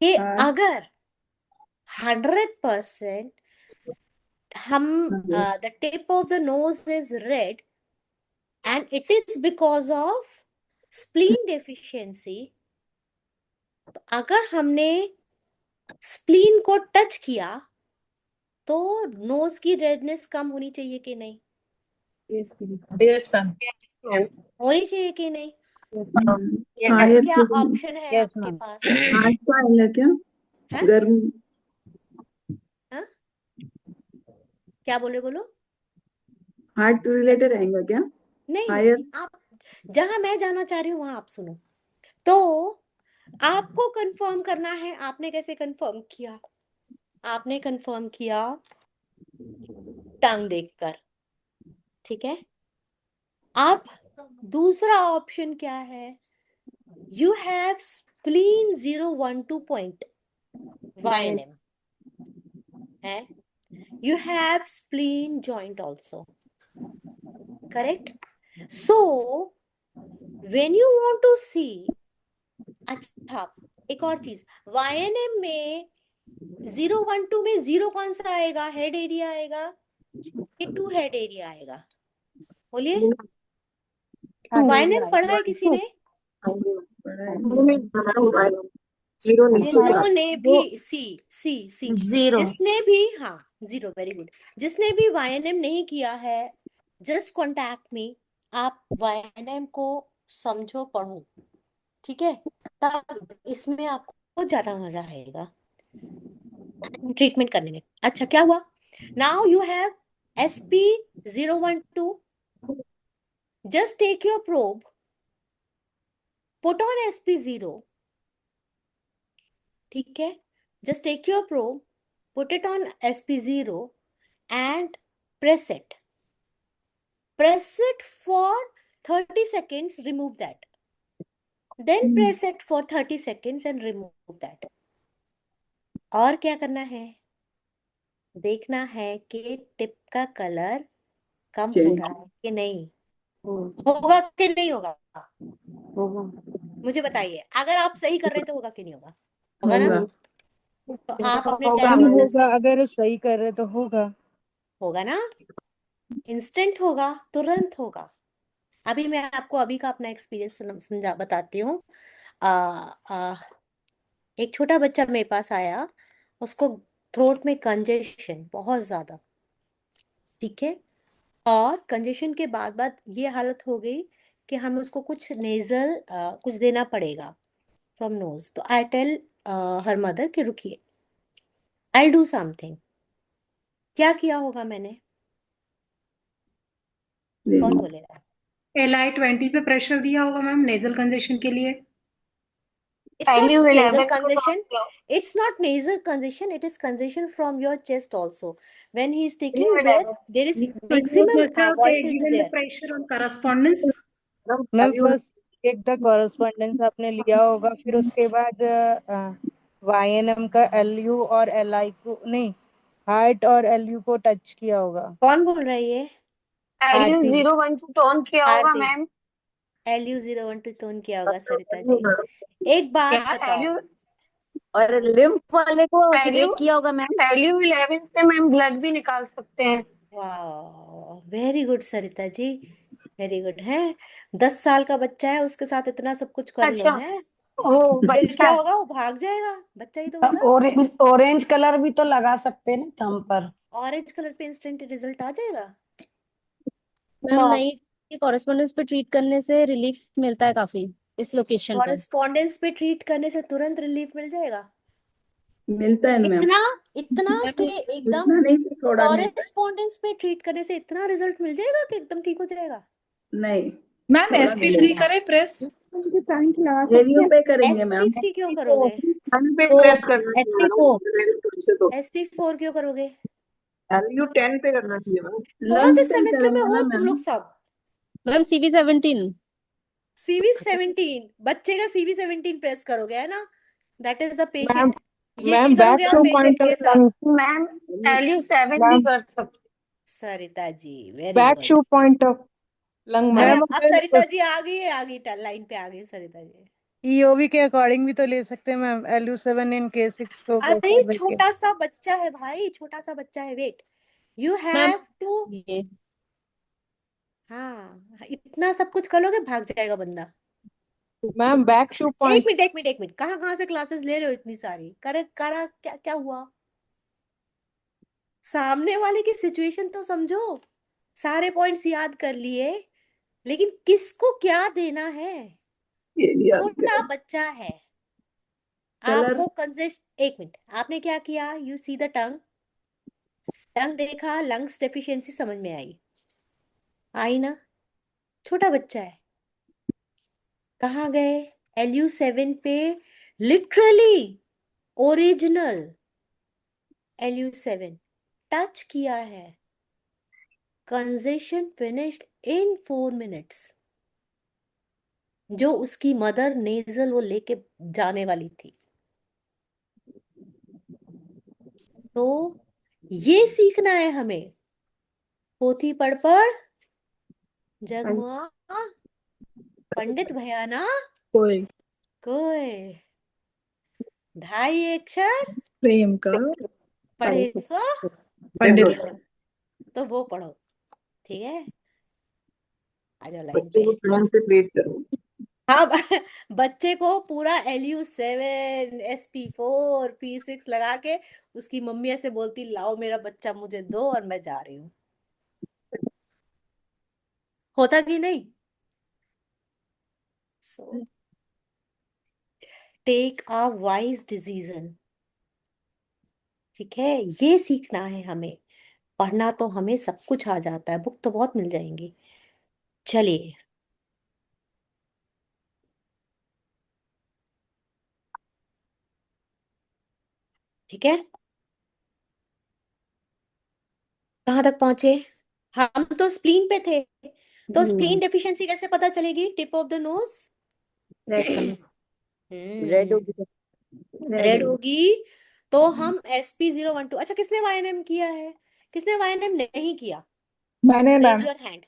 कि हाँ अगर 100% हम, the tip of the nose is red and it is because of spleen deficiency, तो अगर हमने स्प्लीन को टच किया तो नोज की रेडनेस कम होनी चाहिए कि नहीं? Yes ma'am. मैम होनी चाहिए कि नहीं? हाँ यस ये क्या ऑप्शन है यस आपके मैम। पास? हार्ट का है क्या? है? गर्म हाँ, क्या बोले, बोलो। हार्ट रिलेटेड रहेगा क्या? नहीं हायर नहीं, आप, जहां मैं जाना चाह रही हूँ वहां आप सुनो। तो आपको कंफर्म करना है। आपने कैसे कंफर्म किया? आपने कंफर्म किया टंग देखकर, ठीक है। अब दूसरा ऑप्शन क्या है? You have spleen 012 point YNM है, you have spleen joint also, correct? So when you want to see, अच्छा, एक और चीज, YNM में 012 में जीरो कौन सा आएगा? हेड एरिया आएगा कि टू हेड एरिया आएगा? बोलिए। YNM पढ़ा है किसी ने? जीरो नीचे से जिन्होंने वो भी सी जीरो। जिसने भी, हाँ, जीरो, वेरी गुड। जिसने भी YNM नहीं किया है, जस्ट कॉन्टैक्ट मी। आप YNM को समझो, पढ़ो, ठीक है? तब इसमें आपको ज्यादा मजा आएगा ट्रीटमेंट करने में। अच्छा, क्या हुआ? Now you have SP012, just take your probe, put on SP0, ठीक है? Just take your probe, put it on SP0 and press it. Press it for 30 seconds, remove that. Then press it for 30 seconds and remove that. और क्या करना है? देखना है कि tip का कलर कम हो चेंज रहा है कि नहीं, होगा कि नहीं होगा? मुझे बताइए, अगर आप सही कर रहे हैं तो होगा कि नहीं होगा? होगा ना? होगा। तो आप अपने होगा मैम डायग्नोसिस होगा, में, अगर वो सही कर रहे तो होगा। होगा ना? इंस्टेंट होगा, तुरंत होगा। अभी मैं आपको अभी का अपना एक्सपीरियंस समझा बताती हूँ। एक छोटा बच्चा मेरे पास आया, उसको थ्रोट में कंजेशन बहुत ज्यादा, ठीक है? और कंजेशन के बाद बाद ये हालत हो गई कि हमें उसको कुछ नेजल कुछ देना पड़ेगा फ्रॉम नोज। तो आई टेल हर मदर कि रुकिए, आई डू समथिंग। क्या किया होगा मैंने? कौन बोलेगा? LI20 पे प्रेशर दिया होगा मैम नेजल कंजेशन के लिए। It's not LU nasal 11 को congestion. टॉन किया It's not nasal congestion. It is congestion from your chest also. When he is taking LU breath, 11 there is So you maximum must have voice is given the there. pressure on correspondence. Ma'am first एक the correspondence आपने लिया होगा, फिर उसके बाद YNM का LU और LI को नहीं, हार्ट और LU को टच किया होगा। कौन बोल रहा है ये? LU आरती 01 को टॉन किया होगा आरती। मैम। LU012 टोन किया होगा सरिता जी। एक बात क्या बताओ, एलयू और लिम्फ वाले को एलयू सिलेक्ट किया होगा मैम। LU11 से मैम ब्लड भी निकाल सकते हैं। वाह वेरी गुड सरिता जी, वेरी गुड है। 10 साल का बच्चा है, उसके साथ इतना सब कुछ कर लो अच्छा, है, ओ फिर बच्चा क्या है। होगा, वो भाग जाएगा, बच्चा ही तो बोला। ऑरेंज ऑरेंज कलर भी तो लगा सकते हैं ना थंब पर। ऑरेंज कलर पे इंस्टेंट रिजल्ट आ जाएगा। मैम हाँ, नहीं, कॉरेस्पॉन्डेंस पे ट्रीट करने से रिलीफ मिलता है काफी इस लोकेशन पर। कॉरेस्पॉन्डेंस पे ट्रीट करने से तुरंत रिलीफ मिल जाएगा। मिलता है मैम। इतना इतना कि मैम एकदम इतना नहीं तो थोड़ा मिलता कॉरेस्पॉन्डेंस पे ट्रीट करने से इतना रिजल्ट मिल जाएगा कि एकदम ठीक हो जाएगा। है। नहीं, मैम थोड़ा SP3 मिलेगा। करे प्रेस। एलयू पे करेंगे मैम। SP3 क्यों करोगे? पे प्रेस करना चाहिए SP4 मैडम, से तो SP4 क्यों करोगे? LU10 पे करना चाहिए मैम। कौन से लंग्स पे सेमेस्टर में करेंगे हो ना तुम मैम। लोग सब? Ma'am CV17। CV17 बच्चे का CV17 प्रेस करोगे है ना? That is the ma'am patient. ये मैम बैक करोगे आप टू पेशेंट पॉइंट ऑफ के साथ। मैम LU7 भी मैम कर सकते। Sarita ji very back good. Two point of lung अरे मैम। मैम अब सरिता जी आ गई है, आ गई, लाइन पे आ गई सरिता जी। ईओवी के अकॉर्डिंग भी तो ले सकते हैं मैम, LU7 इन K6 को अरे प्रेशर देके। छोटा सा बच्चा है भाई, छोटा सा बच्चा है, wait, you ma'am have to. ये हाँ इतना सब कुछ कर लोगे, भाग जाएगा बंदा। मैम बैक टू एक पॉइंट। मिनट एक मिनट एक मिनट, कहाँ कहाँ से क्लासेस ले रहे हो इतनी सारी? करे करा क्या क्या हुआ? सामने वाले की सिचुएशन तो समझो। सारे पॉइंट्स याद कर लिए, लेकिन किसको क्या देना है? ये भी याद छोटा करें। बच्चा है, कलर। आपको कंजेस्ट, एक मिनट, आपने क्या किया? यू सी द टंग, टंग देखा, लंग्स डेफिशिएंसी समझ में आई, आई ना? छोटा बच्चा है, कहाँ गए? LU7 पे, लिटरली ओरिजिनल LU7 टच किया है, कंजेशन फिनिश्ड इन 4 मिनट्स। जो उसकी मदर नेजल वो लेके जाने वाली थी। तो ये सीखना है हमें, पोथी पढ़ पढ़ जगमुआ, पंडित भैया ना कोई कोई, 2.5 अक्षर प्रेम का पढ़े सो, पंडित। तो वो पढ़ो, ठीक है? आ जाओ लाइन बच्चे पे। को ध्यान से ट्रीट करो। हाँ बच्चे को पूरा LU7 SP4 P6 लगा के, उसकी मम्मी ऐसे बोलती लाओ मेरा बच्चा मुझे दो और मैं जा रही हूँ। होता कि नहीं? So take a wise decision, ठीक है? ये सीखना है हमें। पढ़ना तो हमें सब कुछ आ जाता है, बुक तो बहुत मिल जाएंगी। चलिए, ठीक है, कहाँ तक पहुंचे? हम तो स्प्लीन पे थे। तो स्प्लीन डेफिशिएंसी कैसे पता चलेगी? Tip of the nose red colour, red होगी। रेड होगी। तो हम SP012, अच्छा किसने YNM किया है? किसने YNM नहीं किया? मैंने रेज मैम योर हैंड।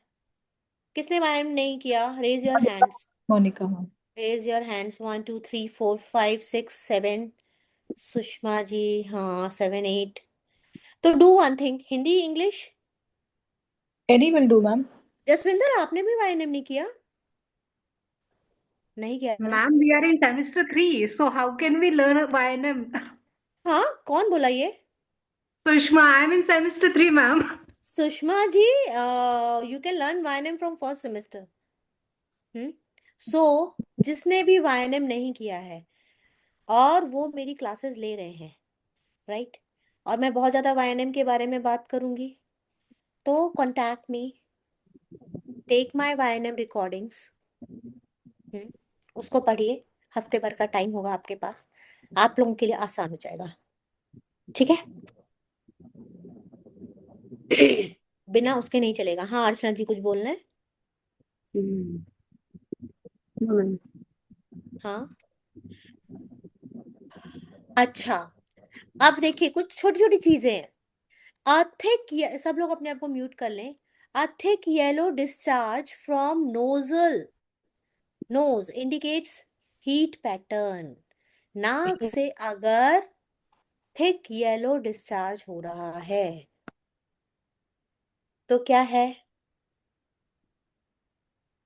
किसने YNM नहीं किया? Raise your hands, Monika ma'am. Raise your hands, 1 2 3 4 5 6 7। Sushma ji, हाँ 7 8। तो do one thing, Hindi English. Any will do ma'am. Jaswinder आपने भी YNM नहीं किया? नहीं किया ना? Ma'am, we are in semester 3, so how can we learn YNM? हाँ कौन बोला ये? Sushma, I'm in semester 3, ma'am. Sushma ji, you can learn YNM from first semester. So जिसने भी YNM नहीं किया है और वो मेरी क्लासेस ले रहे हैं, राइट, और मैं बहुत ज़्यादा YNM के बारे में बात करूंगी, तो contact me, take my YNM recordings, उसको पढ़िए। हफ्ते भर का टाइम होगा आपके पास, आप लोगों के लिए आसान हो जाएगा, ठीक है? बिना उसके नहीं चलेगा। हाँ अर्चना जी कुछ बोलना है? हाँ अच्छा, अब देखिए कुछ छोटी छोटी चीजें हैं। थिक, सब लोग अपने आप को म्यूट कर लें। A thick yellow discharge from nozzle nose indicates heat pattern. नाक से अगर थिक येलो डिस्चार्ज हो रहा है तो क्या है?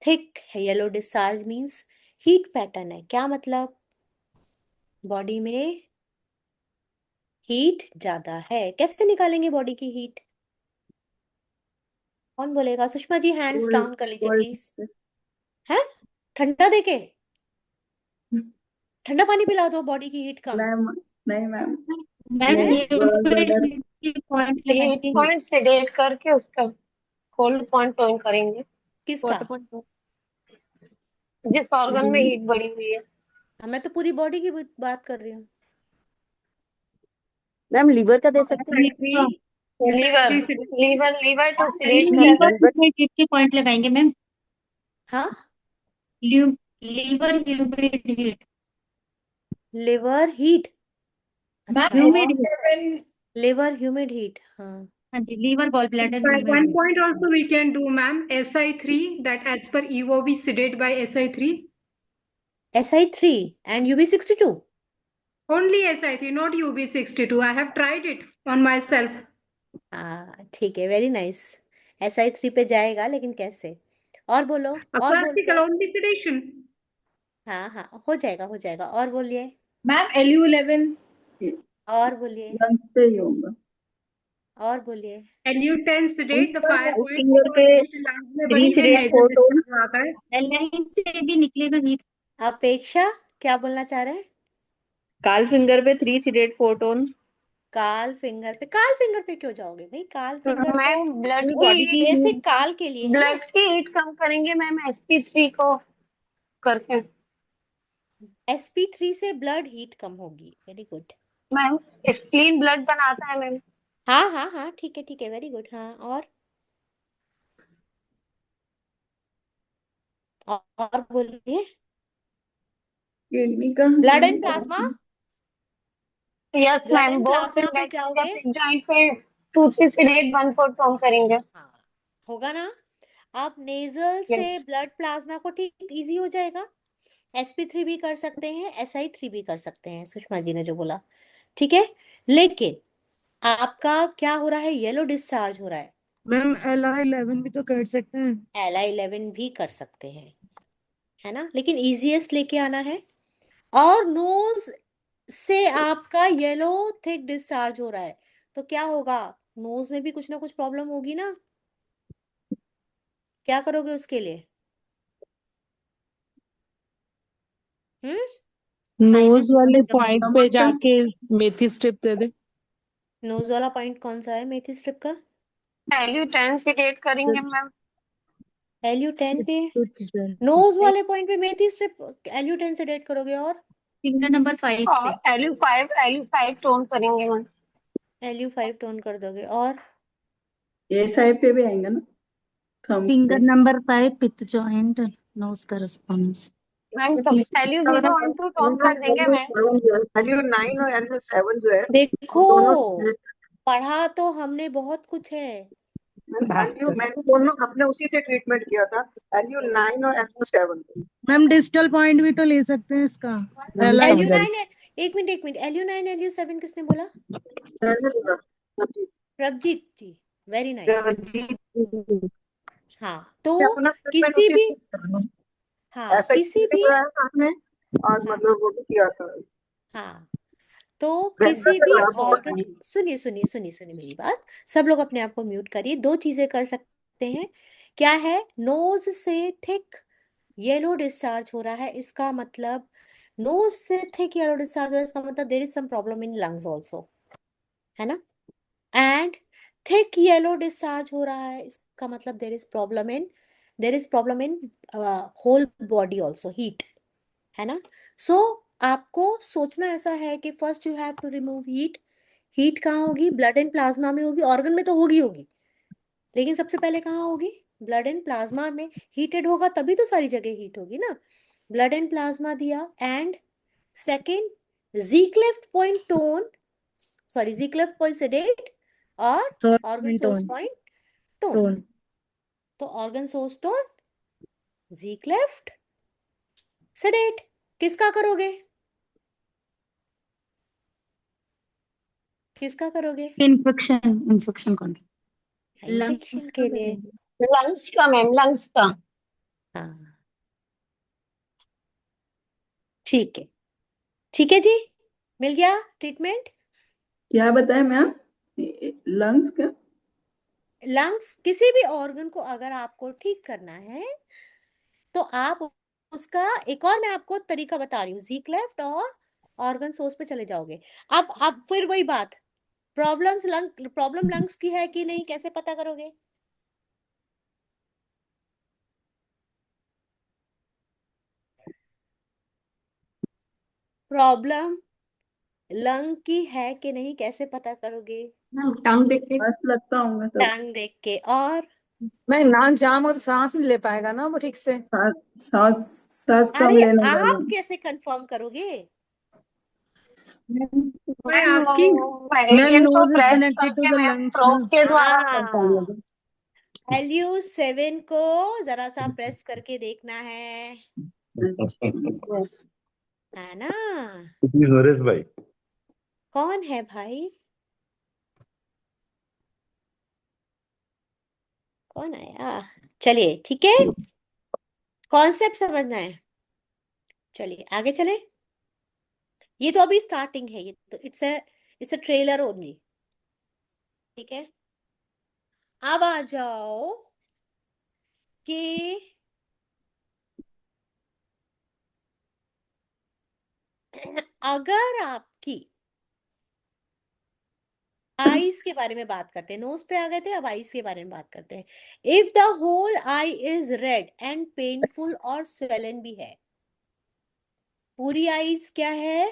Thick yellow discharge means heat pattern है। क्या मतलब? बॉडी में हीट ज्यादा है। कैसे निकालेंगे बॉडी की हीट? कौन बोलेगा? Sushma ji hands cold down कर लीजिए कोल्ड प्लीज। है? ठंडा देके ठंडा पानी पिला दो, बॉडी की हीट कम मैम, नहीं मैम, मैम है। ये वेदर ये पॉइंट हीट लगाएंगे। पॉइंट सेडेट करके उसका कोल्ड पॉइंट टोन करेंगे, किसका? Water point. जिस ऑर्गन में हीट बढ़ी हुई है। मैं तो पूरी बॉडी की बात कर रही हूँ। मैम लीवर का दे सकते हैं? Liver liver liver to sedate liver करके। ह्यूमिडिटी के पॉइंट लगाएंगे मैम। हाँ, liver humidity. Liver heat. Ma'am अच्छा, ह्यूमिड और L11 लिवर ह्यूमिड हीट। हाँ, हाँ जी, liver gall bladder But one humid. point also we can do, ma'am, SI3, that as per EOB sedate by SI3. SI3 and UB62। Only SI3, not UB62. I have tried it on myself. हाँ ठीक है, very nice. SI3 पे जाएगा, लेकिन कैसे? और बोलो, A और classical बोलिए। only sedation. हाँ हाँ, हो जाएगा हो जाएगा। और बोलिए, मैम LU11 और बोलिए, लंच से ही होगा। और बोलिए। LU10 sedate, the 5 point finger पे lungs में 3 बनी है, sedate nasal 4 tone। discharge आता है। एल से भी निकलेगा हीट। अपेक्षा क्या बोलना चाह रहे हैं? काल फिंगर पे 3 sedate 4 tone। काल फिंगर पे क्यों जाओगे भाई? काल फिंगर तो मैम ब्लड उस बॉडी की बेसिक काल के लिए है ना। की हीट कम करेंगे मैम SP3 को करके। SP3 से ब्लड हीट कम होगी। Very good. Ma'am spleen blood बनाता है मैम। हाँ हाँ हाँ, ठीक है, वेरी गुड। हाँ, और बोलिए। किडनी का blood and plasma. Yes blood ma'am and both plasma पे इंडेक्स जाओगे। जॉइंट पे 2-3 sedate 1-4 टोन करेंगे। हाँ, होगा ना। आप नेजल से यस ब्लड प्लाज्मा को ठीक इजी हो जाएगा। SP3 भी कर सकते हैं, SI3 भी कर सकते हैं, सुषमा जी ने जो बोला। ठीक है, लेकिन आपका क्या हो रहा है? येलो डिस्चार्ज हो रहा है। मैम LI11 भी तो कर सकते हैं। LI11 भी कर सकते हैं, है ना, लेकिन इजीएस्ट लेके आना है। और नोज से आपका येलो थिक डिस्चार्ज हो रहा है तो क्या होगा? नोज में भी कुछ ना कुछ प्रॉब्लम होगी ना। क्या करोगे उसके लिए? नोज वाले पॉइंट पे नमक का जाके मेथी स्ट्रिप दे दे। नोज वाला पॉइंट कौन सा है मेथी स्ट्रिप का? LU10 sedate करेंगे मैम। LU10 पे फिफ्थ नोज वाले पॉइंट पे मेथी स्ट्रिप LU10 से डेट करोगे। और फिंगर नंबर 5 पे। और LU5 टोन करेंगे मैम। LU5 टोन कर दोगे। और ये साइड पे भी आएंगे ना, थंब फिंगर पे। नंबर 5 पिथ जॉइंट नोज करेस्पॉन्डेंस। मैम सब LU0 टोन कर देंगे मैम। LU9 और LU7 जो है देखो, वो दोनों पढ़ा तो हमने बहुत कुछ है। मैंने दोनों अपने उसी से ट्रीटमेंट किया था, LU9 और LU7। मैम डिस्टल पॉइंट भी तो ले सकते हैं इसका। LU9 है। एक मिनट, LU9 LU7 किसने बोला? मैंने बोला प्रभजीत जी, वेरी नाइस। हाँ, तो अपना ट्रीटमेंट किसी उसी भी, से करना। हाँ ऐसा किसी भी भी, कराया था आपने और हाँ मतलब वो भी किया था। हाँ, तो वैसे किसी भी आप ऑर्गन, बताइए। सुनिए मेरी बात। सब लोग अपने आप को म्यूट करिए। दो चीजें कर सकते हैं। क्या है? नोज से थिक येलो डिस्चार्ज हो रहा है, इसका मतलब नोज से थिक येलो डिस्चार्ज हो रहा है, इसका मतलब there is some problem in lungs also, है ना। एंड थिक येलो डिस्चार्ज हो रहा है, इसका मतलब there is problem in whole body also, heat, है ना। सो आपको सोचना ऐसा है कि first you have to remove heat. Heat कहाँ होगी? ब्लड एंड प्लाज्मा में होगी। ऑर्गन में तो होगी, लेकिन सबसे पहले कहाँ होगी? ब्लड एंड प्लाज्मा में। हीटेड होगा तभी तो सारी जगह हीट होगी ना। ब्लड एंड प्लाज्मा दिया। एंड सेकेंड, जी क्लेफ्ट पॉइंट सेडेट और organ source tone point tone. Tone तो ऑर्गन सोर्स टोन जी क्लेफ्ट सेडेट किसका करोगे? किसका करोगे? इन्फेक्शन का इन्फेक्शन के लिए? लंग्स का मैम, लंग्स का। हाँ ठीक है, ठीक है जी, मिल गया ट्रीटमेंट। क्या बताया मैम? लंग्स का? लंग्स, किसी भी ऑर्गन को अगर आपको ठीक करना है तो आप उसका एक और मैं आपको तरीका बता रही हूँ, जी क्लेफ्ट और ऑर्गन सोर्स पे चले जाओगे। अब फिर वही बात, प्रॉब्लम लंग्स की है कि नहीं कैसे पता करोगे? प्रॉब्लम लंग की है कि नहीं कैसे पता करोगे? टंग देख के। बस लगता हूँ तो टांग देख के। और मैं नाक जाम और सांस नहीं ले पाएगा ना वो ठीक से। सांस सांस कम अरे लेने का आप मैम। कैसे कंफर्म करोगे? मैं आपकी मैम मेरिडियन को nose is press connected to करके द मैम लंग्स प्रोब ना। के द्वारा करता हाँ, हूँ। LU7 को जरा सा प्रेस करके देखना है यस। है ना? नरेश भाई, कौन है भाई? कौन आया? चलिए ठीक है, कॉन्सेप्ट समझना है। चलिए आगे चले, ये तो अभी स्टार्टिंग है, ये तो इट्स अ ट्रेलर ओनली। ठीक है, अब आ जाओ कि अगर आपकी आईज के बारे में बात करते हैं, नोज पे आ गए थे, अब आईज के बारे में बात करते हैं। If the whole eye is red and painful और स्वेलन भी है, पूरी आईज क्या है?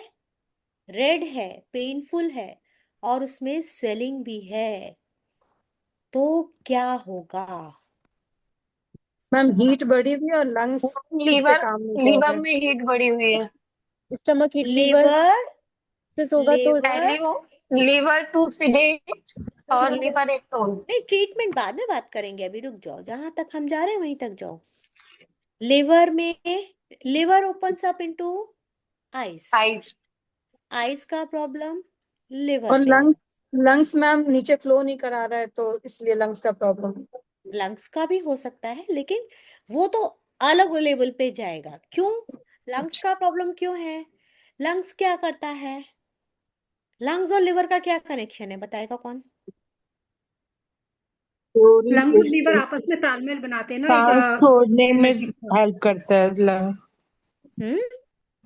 रेड है, पेनफुल है और उसमें स्वेलिंग भी है, तो क्या होगा? मैम हीट बढ़ी हुई है और लंग्स ठीक से लीवर, काम नहीं कर लीवर रहे। में हीट बढ़ी हुई है। स्टमक हिट लीवर लिवर, होगा तो लिवर लीवर टू सीडेट और लीवर एक टोन। नहीं, ट्रीटमेंट बाद में बात करेंगे, अभी रुक जाओ, जहां तक हम जा रहे हैं वहीं तक जाओ। लिवर में, liver opens up into ice, eyes. Ice का प्रॉब्लम लिवर और पे है। लंग्स मैम नीचे फ्लो नहीं करा रहा है तो इसलिए लंग्स का प्रॉब्लम। लंग्स का भी हो सकता है, लेकिन वो तो अलग लेवल पे जाएगा। क्यों लंग्स का प्रॉब्लम क्यों है? लंग्स क्या करता है? लंग्स और लिवर का क्या कनेक्शन है, बताएगा कौन? लंग और लीवर आपस में तालमेल बनाते हैं ना, सांस एक छोड़ने में एनर्जी। हेल्प करता है लंग।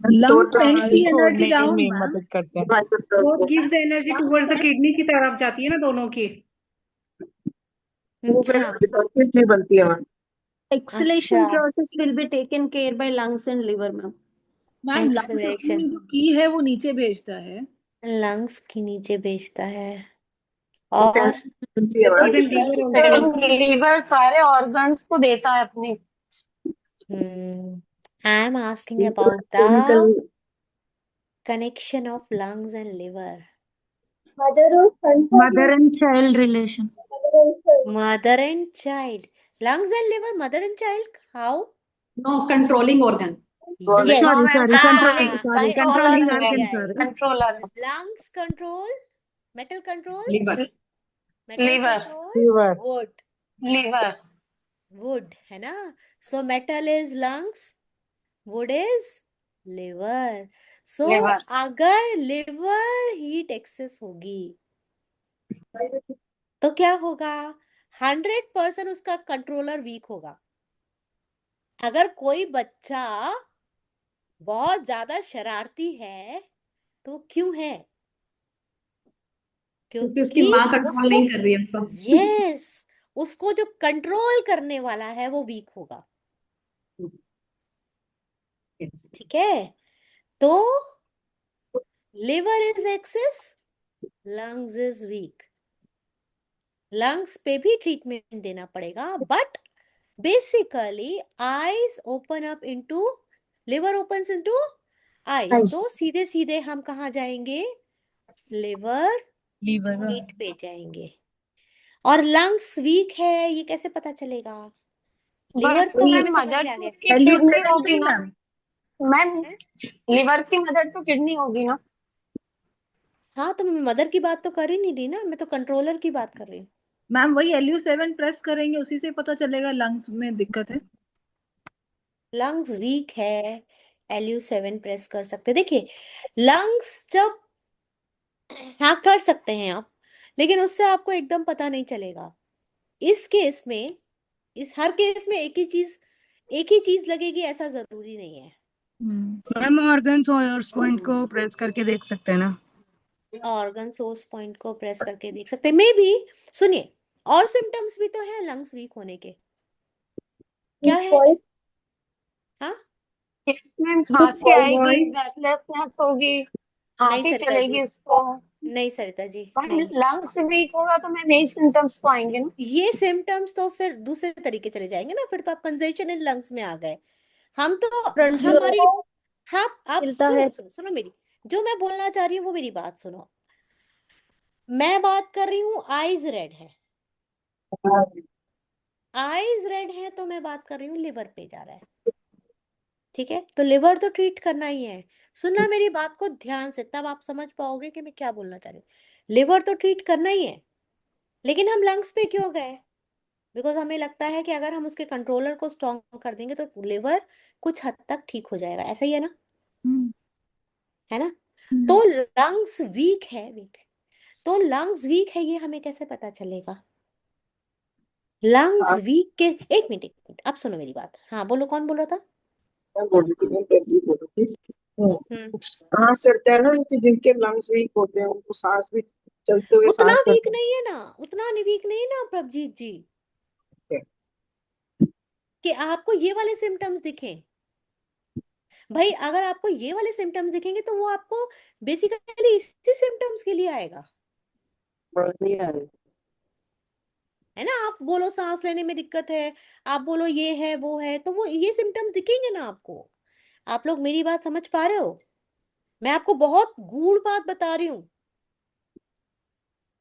स्टोर लंग करने सांस की छोड़ने एनर्जी डाउन में मैम। मदद करता है। Both gives energy towards the kidney की तरफ जाती है ना दोनों की। अच्छा बनती है मैम। अच्छा, process will be taken care by lungs and liver, ma'am. Ma'am lungs acceleration अपनी जो की है वो नीचे भेजता है। लंग्स की नीचे भेजता है, और बनती है ma'am. Even liver also. Liver सारे ऑर्गन्स को देता है अपने। I am asking about chemical the connection of lungs and liver. Mother and child relation. Mother and child, lungs and liver, mother and child, how? No, controlling organ. Yes, by controller already है बोल मैम, दिया है। Controller. lungs control metal, control Liver. metal, liver, control liver, wood, liver, wood है ना? So metal is lungs, wood is liver. So liver. अगर liver heat excess होगी तो क्या होगा? 100% उसका कंट्रोलर वीक होगा। अगर कोई बच्चा बहुत ज्यादा शरारती है तो क्यों है? क्योंकि उसकी क्योंकि माँ कंट्रोल उसको, नहीं कर रही है उसको। यस, उसको जो कंट्रोल करने वाला है वो वीक होगा। ठीक है, तो liver is excess, lungs is weak. Lungs पे भी ट्रीटमेंट देना पड़ेगा, but basically eyes open up into, liver opens into eyes, तो सीधे सीधे हम कहाँ जाएंगे? लिवर हीट पे जाएंगे। और लंग्स वीक है ये कैसे पता चलेगा? लिवर बट तो मैम हमें समझ मदर में आ तो गया। उसकी किडनी LU7 होगी थी ना। मैम। मैम है? लिवर की मदर तो किडनी होगी ना? हाँ, तो मैं मदर की बात तो कर ही नहीं रही ना, मैं तो कंट्रोलर की बात कर रही हूँ। मैम वही LU7 प्रेस करेंगे, उसी से पता चलेगा लंग्स में दिक्कत है। लंग्स वीक है, LU7 प्रेस कर सकते, देखिए लंग्स जब, हाँ कर सकते हैं आप, लेकिन उससे आपको एकदम पता नहीं चलेगा। इस केस में, इस हर केस में एक ही चीज लगेगी ऐसा जरूरी नहीं है। मैम ऑर्गन सोर्स पॉइंट को प्रेस करके देख सकते हैं ना? ऑर्गन सोर्स पॉइंट को प्रेस करके देख सकते हैं, मे बी। सुनिए, और सिम्टम्स भी तो है लंग्स वीक होने के। क्या है? हाँ, इसमें खांसी आएगी, ब्रेथलेसनेस होगी, नहीं खांसी सरिता चलेगी जी, उसको। नहीं सरिता जी, मैम नहीं। लंग्स वीक होगा तो मैम यही सिम्टम्स तो आएंगे ना? ये सिम्टम्स तो फिर दूसरे तरीके चले जाएंगे ना, फिर तो आप कंजेशन इन लंग्स में आ गए। हम तो, हमारी, हाँ आप हिलता है। सुनो सुनो सुनो मेरी, जो मैं बोलना चाह रही हूँ वो मेरी बात सुनो। मैं बात कर रही हूँ आईज रेड है, आईज रेड है, तो मैं बात कर रही हूँ लिवर पे जा रहा है। ठीक है, तो लिवर तो ट्रीट करना ही है। सुनना मेरी बात को ध्यान से, तब आप समझ पाओगे कि मैं क्या बोलना चाह रही हूँ। लिवर तो ट्रीट करना ही है, लेकिन हम लंग्स पे क्यों गए? बिकॉज हमें लगता है कि अगर हम उसके कंट्रोलर को स्ट्रॉन्ग कर देंगे तो लिवर कुछ हद तक ठीक हो जाएगा, ऐसा ही है ना? है ना? तो लंग्स वीक है, वीक है, तो लंग्स वीक है, ये हमें कैसे पता चलेगा? लंग्स वीक के, एक मिनट आप सुनो मेरी बात। हाँ बोलो, कौन बोल रहा था? मैं बोल रही थी, मैं पहले बोल रही थी। सांस चढ़ता है ना, जैसे जिनके लंग्स वीक होते हैं उनको सांस भी, चलते हुए उतना सांस वीक चढ़ता नहीं है ना, उतना नहीं वीक नहीं है ना प्रभजीत जी, है। कि आपको ये वाले सिम्टम्स दिखें। भाई अगर आपको ये वाले सिम्टम्स दिखेंगे तो वो आपको बेसिकली इसी सिम्टम्स के लिए आएगा, है ना? आप बोलो सांस लेने में दिक्कत है, आप बोलो ये है वो है, तो वो ये सिम्टम्स दिखेंगे ना आपको। आप लोग मेरी बात समझ पा रहे हो? मैं आपको बहुत गूढ़ बात बता रही हूँ,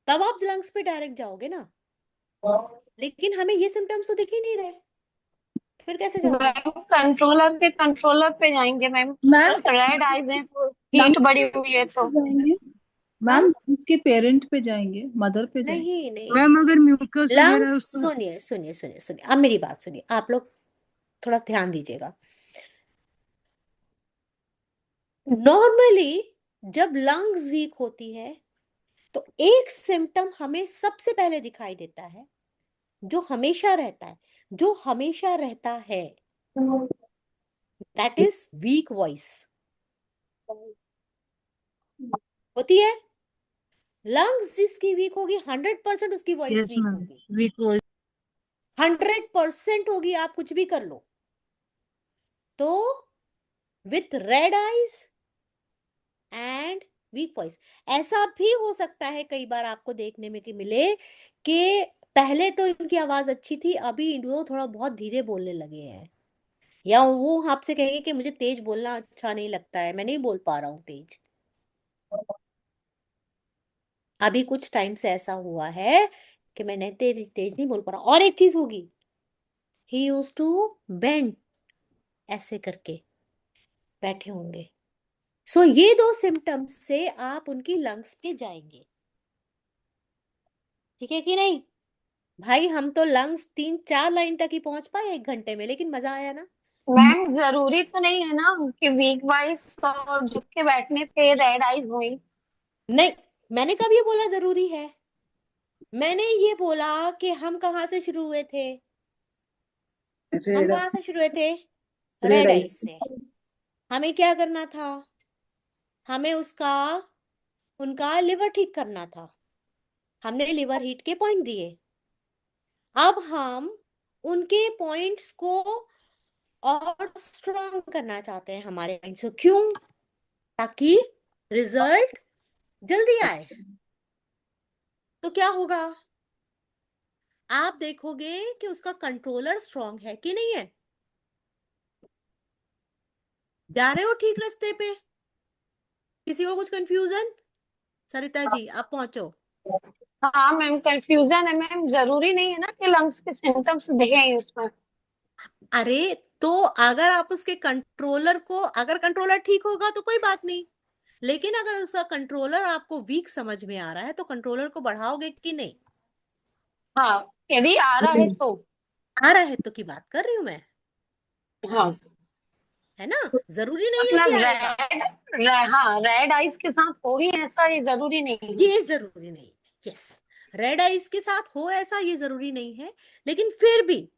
तब आप लंग्स पे डायरेक्ट जाओगे ना, लेकिन हमें ये सिम्टम्स तो दिख ही नहीं रहे, फिर कैसे जाओगे? मैम कंट्रोलर पे जाएंगे मैम। मैम रेड आइज है तो हीट लंग्स बढ़ी हुई है तो। जाएंगे हाँ, मैम, इसके पेरेंट पे जाएंगे, मदर पे जाएंगे। नहीं नहीं मैम नहीं, अगर म्यूकस वगैरह लंग्स, उसको सुनिए सुनिए सुनिए सुनिए, अब मेरी बात सुनिए, आप लोग थोड़ा ध्यान दीजिएगा। नॉर्मली जब लंग्स वीक होती है तो एक सिम्टम हमें सबसे पहले दिखाई देता है, जो हमेशा रहता है, जो हमेशा रहता है, दैट इज वीक वॉइस। होती है, लंग्स जिसकी वीक होगी 100% उसकी वॉइस यस वीक मैम होगी, वीक वॉइस 100% होगी, आप कुछ भी कर लो। तो with red eyes and week voice, ऐसा भी हो सकता है कई बार आपको देखने में कि मिले कि पहले तो इनकी आवाज अच्छी थी, अभी वो थोड़ा बहुत धीरे बोलने लगे हैं, या वो आपसे कहेंगे कि मुझे तेज बोलना अच्छा नहीं लगता है, मैं नहीं बोल पा रहा हूँ तेज। अभी कुछ टाइम से ऐसा हुआ है कि मैंने तेज तेज नहीं बोल पा रहा। और एक चीज होगी, ही यूज टू बेंड, ऐसे करके बैठे होंगे। सो ये दो सिम्टम्स से आप उनकी लंग्स पे जाएंगे, ठीक है कि नहीं? भाई हम तो लंग्स 3-4 लाइन तक ही पहुंच पाए 1 घंटे में, लेकिन मजा आया ना? मैम जरूरी तो नहीं है ना कि वीक वाइज और झुक के बैठने पे रेड आइज हुई। नहीं, मैंने कब ये बोला जरूरी है? मैंने ये बोला कि हम कहाँ से शुरू हुए थे, हम रेड कहाँ से शुरू हुए थे? रेड रेड आई। आइज से। हमें क्या करना था? हमें उसका, उनका लिवर ठीक करना था। हमने लिवर हीट के पॉइंट दिए, अब हम उनके पॉइंट्स को और स्ट्रॉन्ग करना चाहते हैं हमारे माइंड से। क्यों? ताकि रिजल्ट जल्दी आए। तो क्या होगा? आप देखोगे कि उसका कंट्रोलर स्ट्रॉन्ग है कि नहीं है। जा रहे हो ठीक रास्ते पे? किसी को कुछ कंफ्यूजन? सरिता जी आप पहुंचो। हाँ मैम कंफ्यूजन है मैम, जरूरी नहीं है ना कि लंग्स के सिम्टम्स दिखे उसमें। अरे तो अगर आप उसके कंट्रोलर को, अगर कंट्रोलर ठीक होगा तो कोई बात नहीं, लेकिन अगर उसका कंट्रोलर आपको वीक समझ में आ रहा है तो कंट्रोलर को बढ़ाओगे कि नहीं? हाँ, यदि आ रहा है तो। आ रहा है तो की बात कर रही हूं मैं, हाँ, है ना? जरूरी नहीं है कि मतलब आएगा, हाँ, रेड आइज के साथ हो ही ऐसा, ये जरूरी नहीं है। ये जरूरी नहीं है। यस, रेड आइज के साथ हो ऐसा ये जरूरी नहीं है, लेकिन फिर भी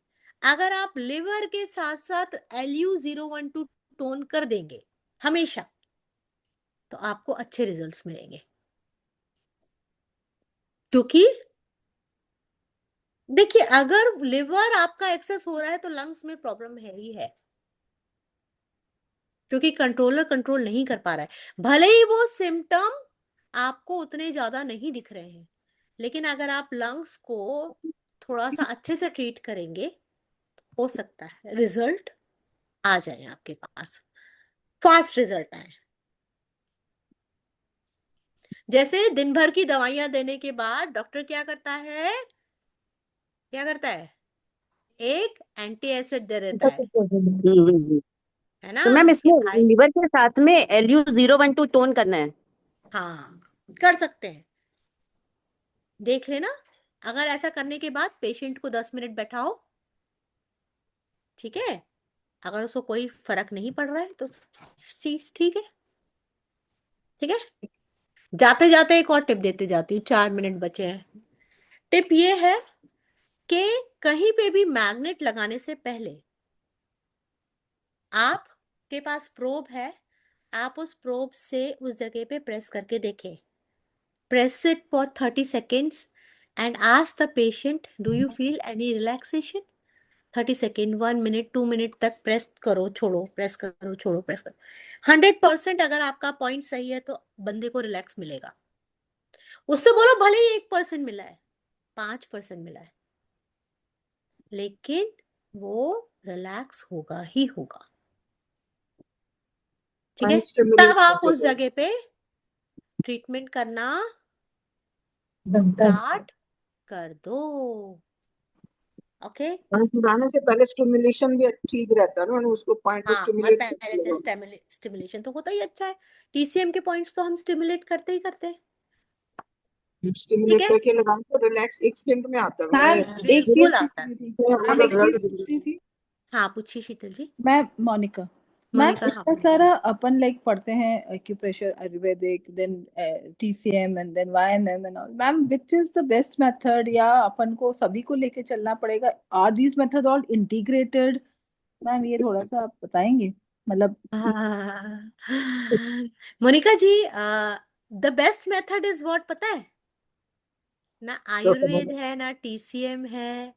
अगर आप लिवर के साथ साथ LU012 टोन कर देंगे हमेशा, तो आपको अच्छे रिजल्ट्स मिलेंगे। क्योंकि देखिए, अगर लिवर आपका एक्सेस हो रहा है तो लंग्स में प्रॉब्लम है ही है, क्योंकि कंट्रोलर कंट्रोल नहीं कर पा रहा है। भले ही वो सिम्टम आपको उतने ज्यादा नहीं दिख रहे हैं, लेकिन अगर आप लंग्स को थोड़ा सा अच्छे से ट्रीट करेंगे तो हो सकता है रिजल्ट आ जाए आपके पास, फास्ट रिजल्ट आए। जैसे दिन भर की दवाइयां देने के बाद डॉक्टर क्या करता है, क्या करता है? एक एंटी एसिड दे देता है ना, तो मैम कि इसमें भाई लिवर के साथ में LU012 टोन करना है। हाँ कर सकते हैं। देख लेना, अगर ऐसा करने के बाद पेशेंट को 10 मिनट बैठाओ, ठीक है? अगर उसको कोई फर्क नहीं पड़ रहा है तो चीज ठीक है, ठीक है। जाते जाते एक और टिप देते जाती हूँ, 4 मिनट बचे हैं। टिप ये है कि कहीं पे भी मैग्नेट लगाने से पहले आपके पास प्रोब है, आप उस प्रोब से उस जगह पे प्रेस करके देखें। Press it for 30 seconds and ask the patient, do you feel any relaxation? 30 second, 1 minute, 2 minute तक प्रेस करो छोड़ो, प्रेस करो छोड़ो, प्रेस करो। 100% अगर आपका पॉइंट सही है तो बंदे को रिलैक्स मिलेगा। उससे बोलो भले ही 1% मिला है, 5% मिला है, लेकिन वो रिलैक्स होगा ही होगा, ठीक है? Mind stimulation तब आप होता उस है। जगह पे ट्रीटमेंट करना बनता है। स्टार्ट कर दो। ओके। पॉइंट लगाने से पहले स्टिमुलेशन भी ठीक रहता है ना, उसको पॉइंट को हाँ, और स्टिमुलेट पहले करके से लगाओ। स्टिमुलेशन तो होता ही अच्छा है। TCM के पॉइंट्स तो हम स्टिमुलेट करते ही करते हैं, ठीक स्टिमुलेट है? करके लगाओ तो रिलैक्स एक सेकंड में आता है। मैम मैंने एक बिल्कुल चीज आता है। पूछनी थी। हमने मैम तो एक चीज रिजल्ट पूछनी थी। हाँ पूछिए शीतल जी। मैम मोनिका, मैम मोनिका, हाँ। इतना सारा अपन लाइक पढ़ते हैं acupressure, Ayurvedic, then TCM and then YNM and all. Ma'am which is the best method, या अपन को सभी को लेके चलना पड़ेगा? Are these method all integrated? Ma'am ये थोड़ा सा आप बताएंगे, मतलब हाँ। Monika ji, the best method is what पता है? ना आयुर्वेद है, ना TCM है,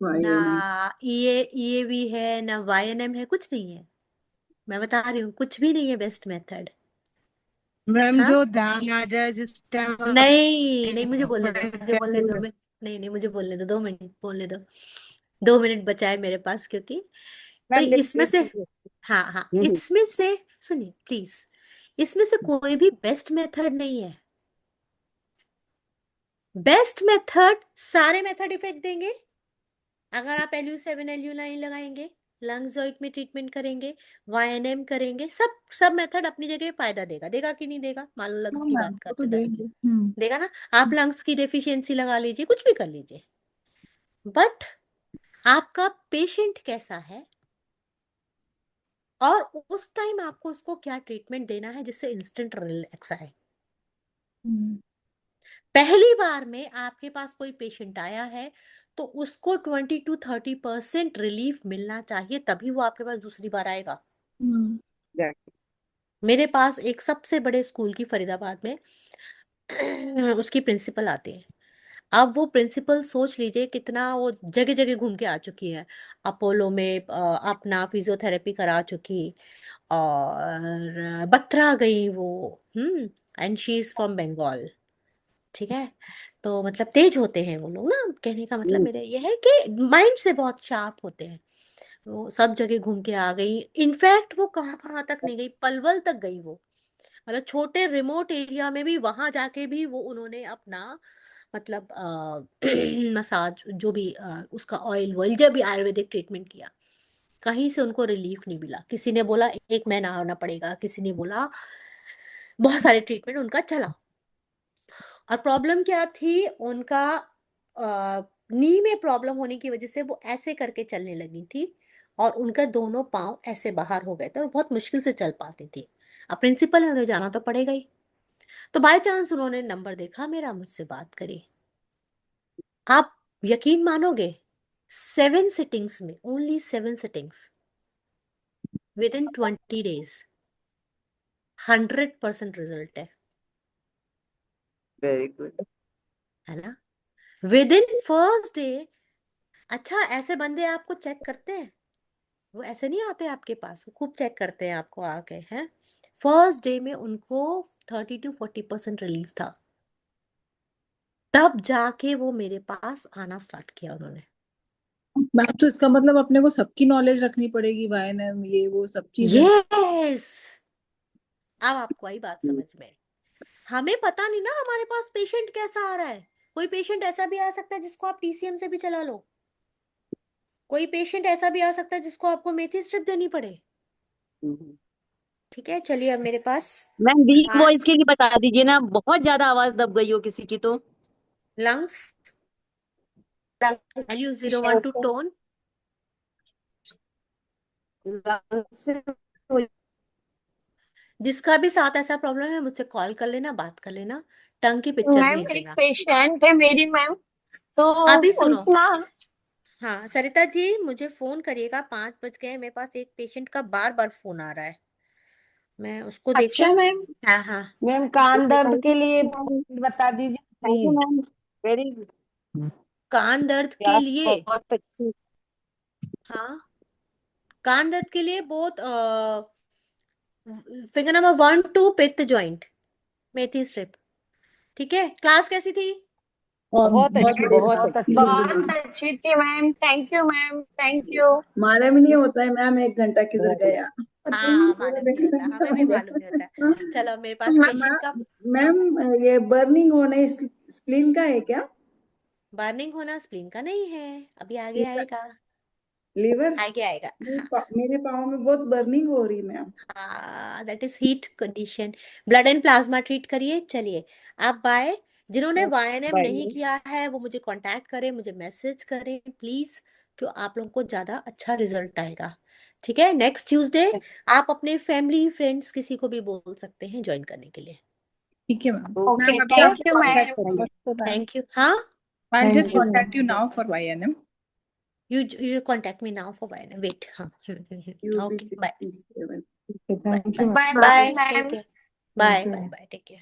ना EAV है, ना YNM है, कुछ नहीं है। मैं बता रही हूँ, कुछ भी नहीं है बेस्ट मेथड। मैम हाँ, जो ध्यान आ जाए जिस टाइम नहीं नहीं, मुझे बोलने दो, मुझे बोलने दो। मैं नहीं नहीं, मुझे बोलने दो, 2 मिनट बोलने दो। 2 मिनट बचा है मेरे पास, क्योंकि भाई मैम लिख इसमें से, लिख लीजिए। हाँ हाँ, इसमें से सुनिए प्लीज, इसमें से कोई भी बेस्ट मेथड नहीं है। बेस्ट मेथड, सारे मेथड इफेक्ट देंगे। अगर आप LU7 LU9 लगाएंगे, लंग्स जॉइंट में ट्रीटमेंट करेंगे, YNM करेंगे, सब सब मेथड अपनी जगह फायदा देगा। देगा कि नहीं देगा? मान लो लंग्स हाँ की मैम बात वो तो करते तभी देंगे। देगा ना। आप लंग्स की डेफिशिएंसी लगा लीजिए, कुछ भी कर लीजिए, बट आपका पेशेंट कैसा है और उस टाइम आपको उसको क्या ट्रीटमेंट देना है जिससे इंस्टेंट रिलैक्स आए। पहली बार में आपके पास कोई पेशेंट आया है तो उसको 20 to 30% रिलीफ मिलना चाहिए, तभी वो आपके पास दूसरी बार आएगा। मेरे पास एक सबसे बड़े स्कूल की फरीदाबाद में उसकी प्रिंसिपल आती है। अब वो प्रिंसिपल सोच लीजिए कितना वो जगह जगह घूम के आ चुकी है। अपोलो में अपना फिजियोथेरेपी करा चुकी, और बत्रा गई वो। And she is from Bengal, ठीक है? तो मतलब तेज होते हैं वो लोग ना, कहने का मतलब मेरा ये है कि माइंड से बहुत शार्प होते हैं। वो सब जगह घूम के आ गई। इनफैक्ट वो कहाँ कहाँ तक नहीं गई, पलवल तक गई वो। मतलब छोटे रिमोट एरिया में भी वहां जाके भी वो उन्होंने अपना मतलब मसाज जो भी उसका ऑयल वॉयल जब भी आयुर्वेदिक ट्रीटमेंट किया। कहीं से उनको रिलीफ नहीं मिला। किसी ने बोला 1 महीना आना पड़ेगा, किसी ने बोला बहुत सारे ट्रीटमेंट उनका चला। और प्रॉब्लम क्या थी, उनका नी में प्रॉब्लम होने की वजह से वो ऐसे करके चलने लगी थी और उनका दोनों पाँव ऐसे बाहर हो गए थे और बहुत मुश्किल से चल पाती थी। अब प्रिंसिपल है, उन्हें जाना तो पड़ेगा ही। तो बाय चांस उन्होंने नंबर देखा मेरा, मुझसे बात करी। आप यकीन मानोगे, 7 सिटिंग्स में, only 7 sittings, with in 20 days 100% result है। Very good. है ना, विद इन फर्स्ट डे। अच्छा, ऐसे बंदे आपको चेक करते हैं, वो ऐसे नहीं आते आपके पास, वो खूब चेक करते हैं आपको आके, हैं। फर्स्ट डे में उनको 30 to 40% रिलीफ था, तब जाके वो मेरे पास आना स्टार्ट किया उन्होंने। मैम तो इसका मतलब अपने को सबकी नॉलेज रखनी पड़ेगी, वाईएनएम ये वो सब चीजें। यस, अब आपको आई बात समझ में। हमें पता नहीं ना हमारे पास पेशेंट कैसा आ रहा है। कोई पेशेंट ऐसा भी आ सकता है जिसको आप टीसीएम से भी चला लो, कोई पेशेंट ऐसा भी आ सकता है जिसको आपको मेथी स्ट्रिप देनी पड़े। ठीक है, चलिए अब मेरे पास मैम वीक वॉइस के लिए बता दीजिए ना, बहुत ज्यादा आवाज दब गई हो किसी की तो। Lungs LU01 to tone. जिसका भी साथ ऐसा प्रॉब्लम है मुझसे कॉल कर लेना, बात कर लेना, टंग की पिक्चर मैम भेज एक देना। पेशेंट है मेरी मैम, तो अभी सुनो, उनका हाँ सरिता जी, मुझे फोन करिएगा, 5 बज गए। मेरे पास एक पेशेंट का बार बार फोन आ रहा है, मैं उसको देखूं। अच्छा मैम। हाँ हाँ, मैम कान दर्द के लिए बता दीजिए प्लीज। मैम वेरी कान दर्द के क्लास लिए, बहुत अच्छी। हाँ कान दर्द के लिए बहुत फिंगर नंबर 1 2 पित्त जॉइंट मेथी स्ट्रिप। ठीक है, क्लास कैसी थी? बहुत अच्छी, बहुत बहुत अच्छी। बहुत अच्छी थी ma'am, thank you ma'am, thank you. हमारा भी नहीं होता है मैम 1 घंटा किधर गया। हाँ मालूम नहीं होता, हमें भी मालूम नहीं होता। चलो मेरे पास पेशेंट का, मैम ये बर्निंग होने स्प्लीन का है क्या? बर्निंग होना स्प्लीन का नहीं है, अभी आगे आएगा, लीवर? आगे आएगा। मेरे पाँव में बहुत बर्निंग हो रही मैम। हाँ that is heat condition. Blood and plasma treat करिए। चलिए आप बाय। जिन्होंने वाईएनएम नहीं किया है वो मुझे कांटेक्ट करें, मुझे मैसेज करें प्लीज, क्यों आप लोगों को ज्यादा अच्छा रिजल्ट आएगा। ठीक है, नेक्स्ट ट्यूसडे आप अपने फैमिली फ्रेंड्स किसी को भी बोल सकते हैं ज्वाइन करने के लिए। ठीक है मैम। ओके, मैम अभी थैंक आपको यू कांटेक्ट मैम। करेंगे। Thank you. हाँ, I'll just Thank you, contact you now for YNM. you contact me now for YNM. Wait, हाँ UB okay, bye 67। Okay, bye thank you, bye ma'am. Bye bye bye, take ma'am. Care, Thank bye you. Bye bye, take care.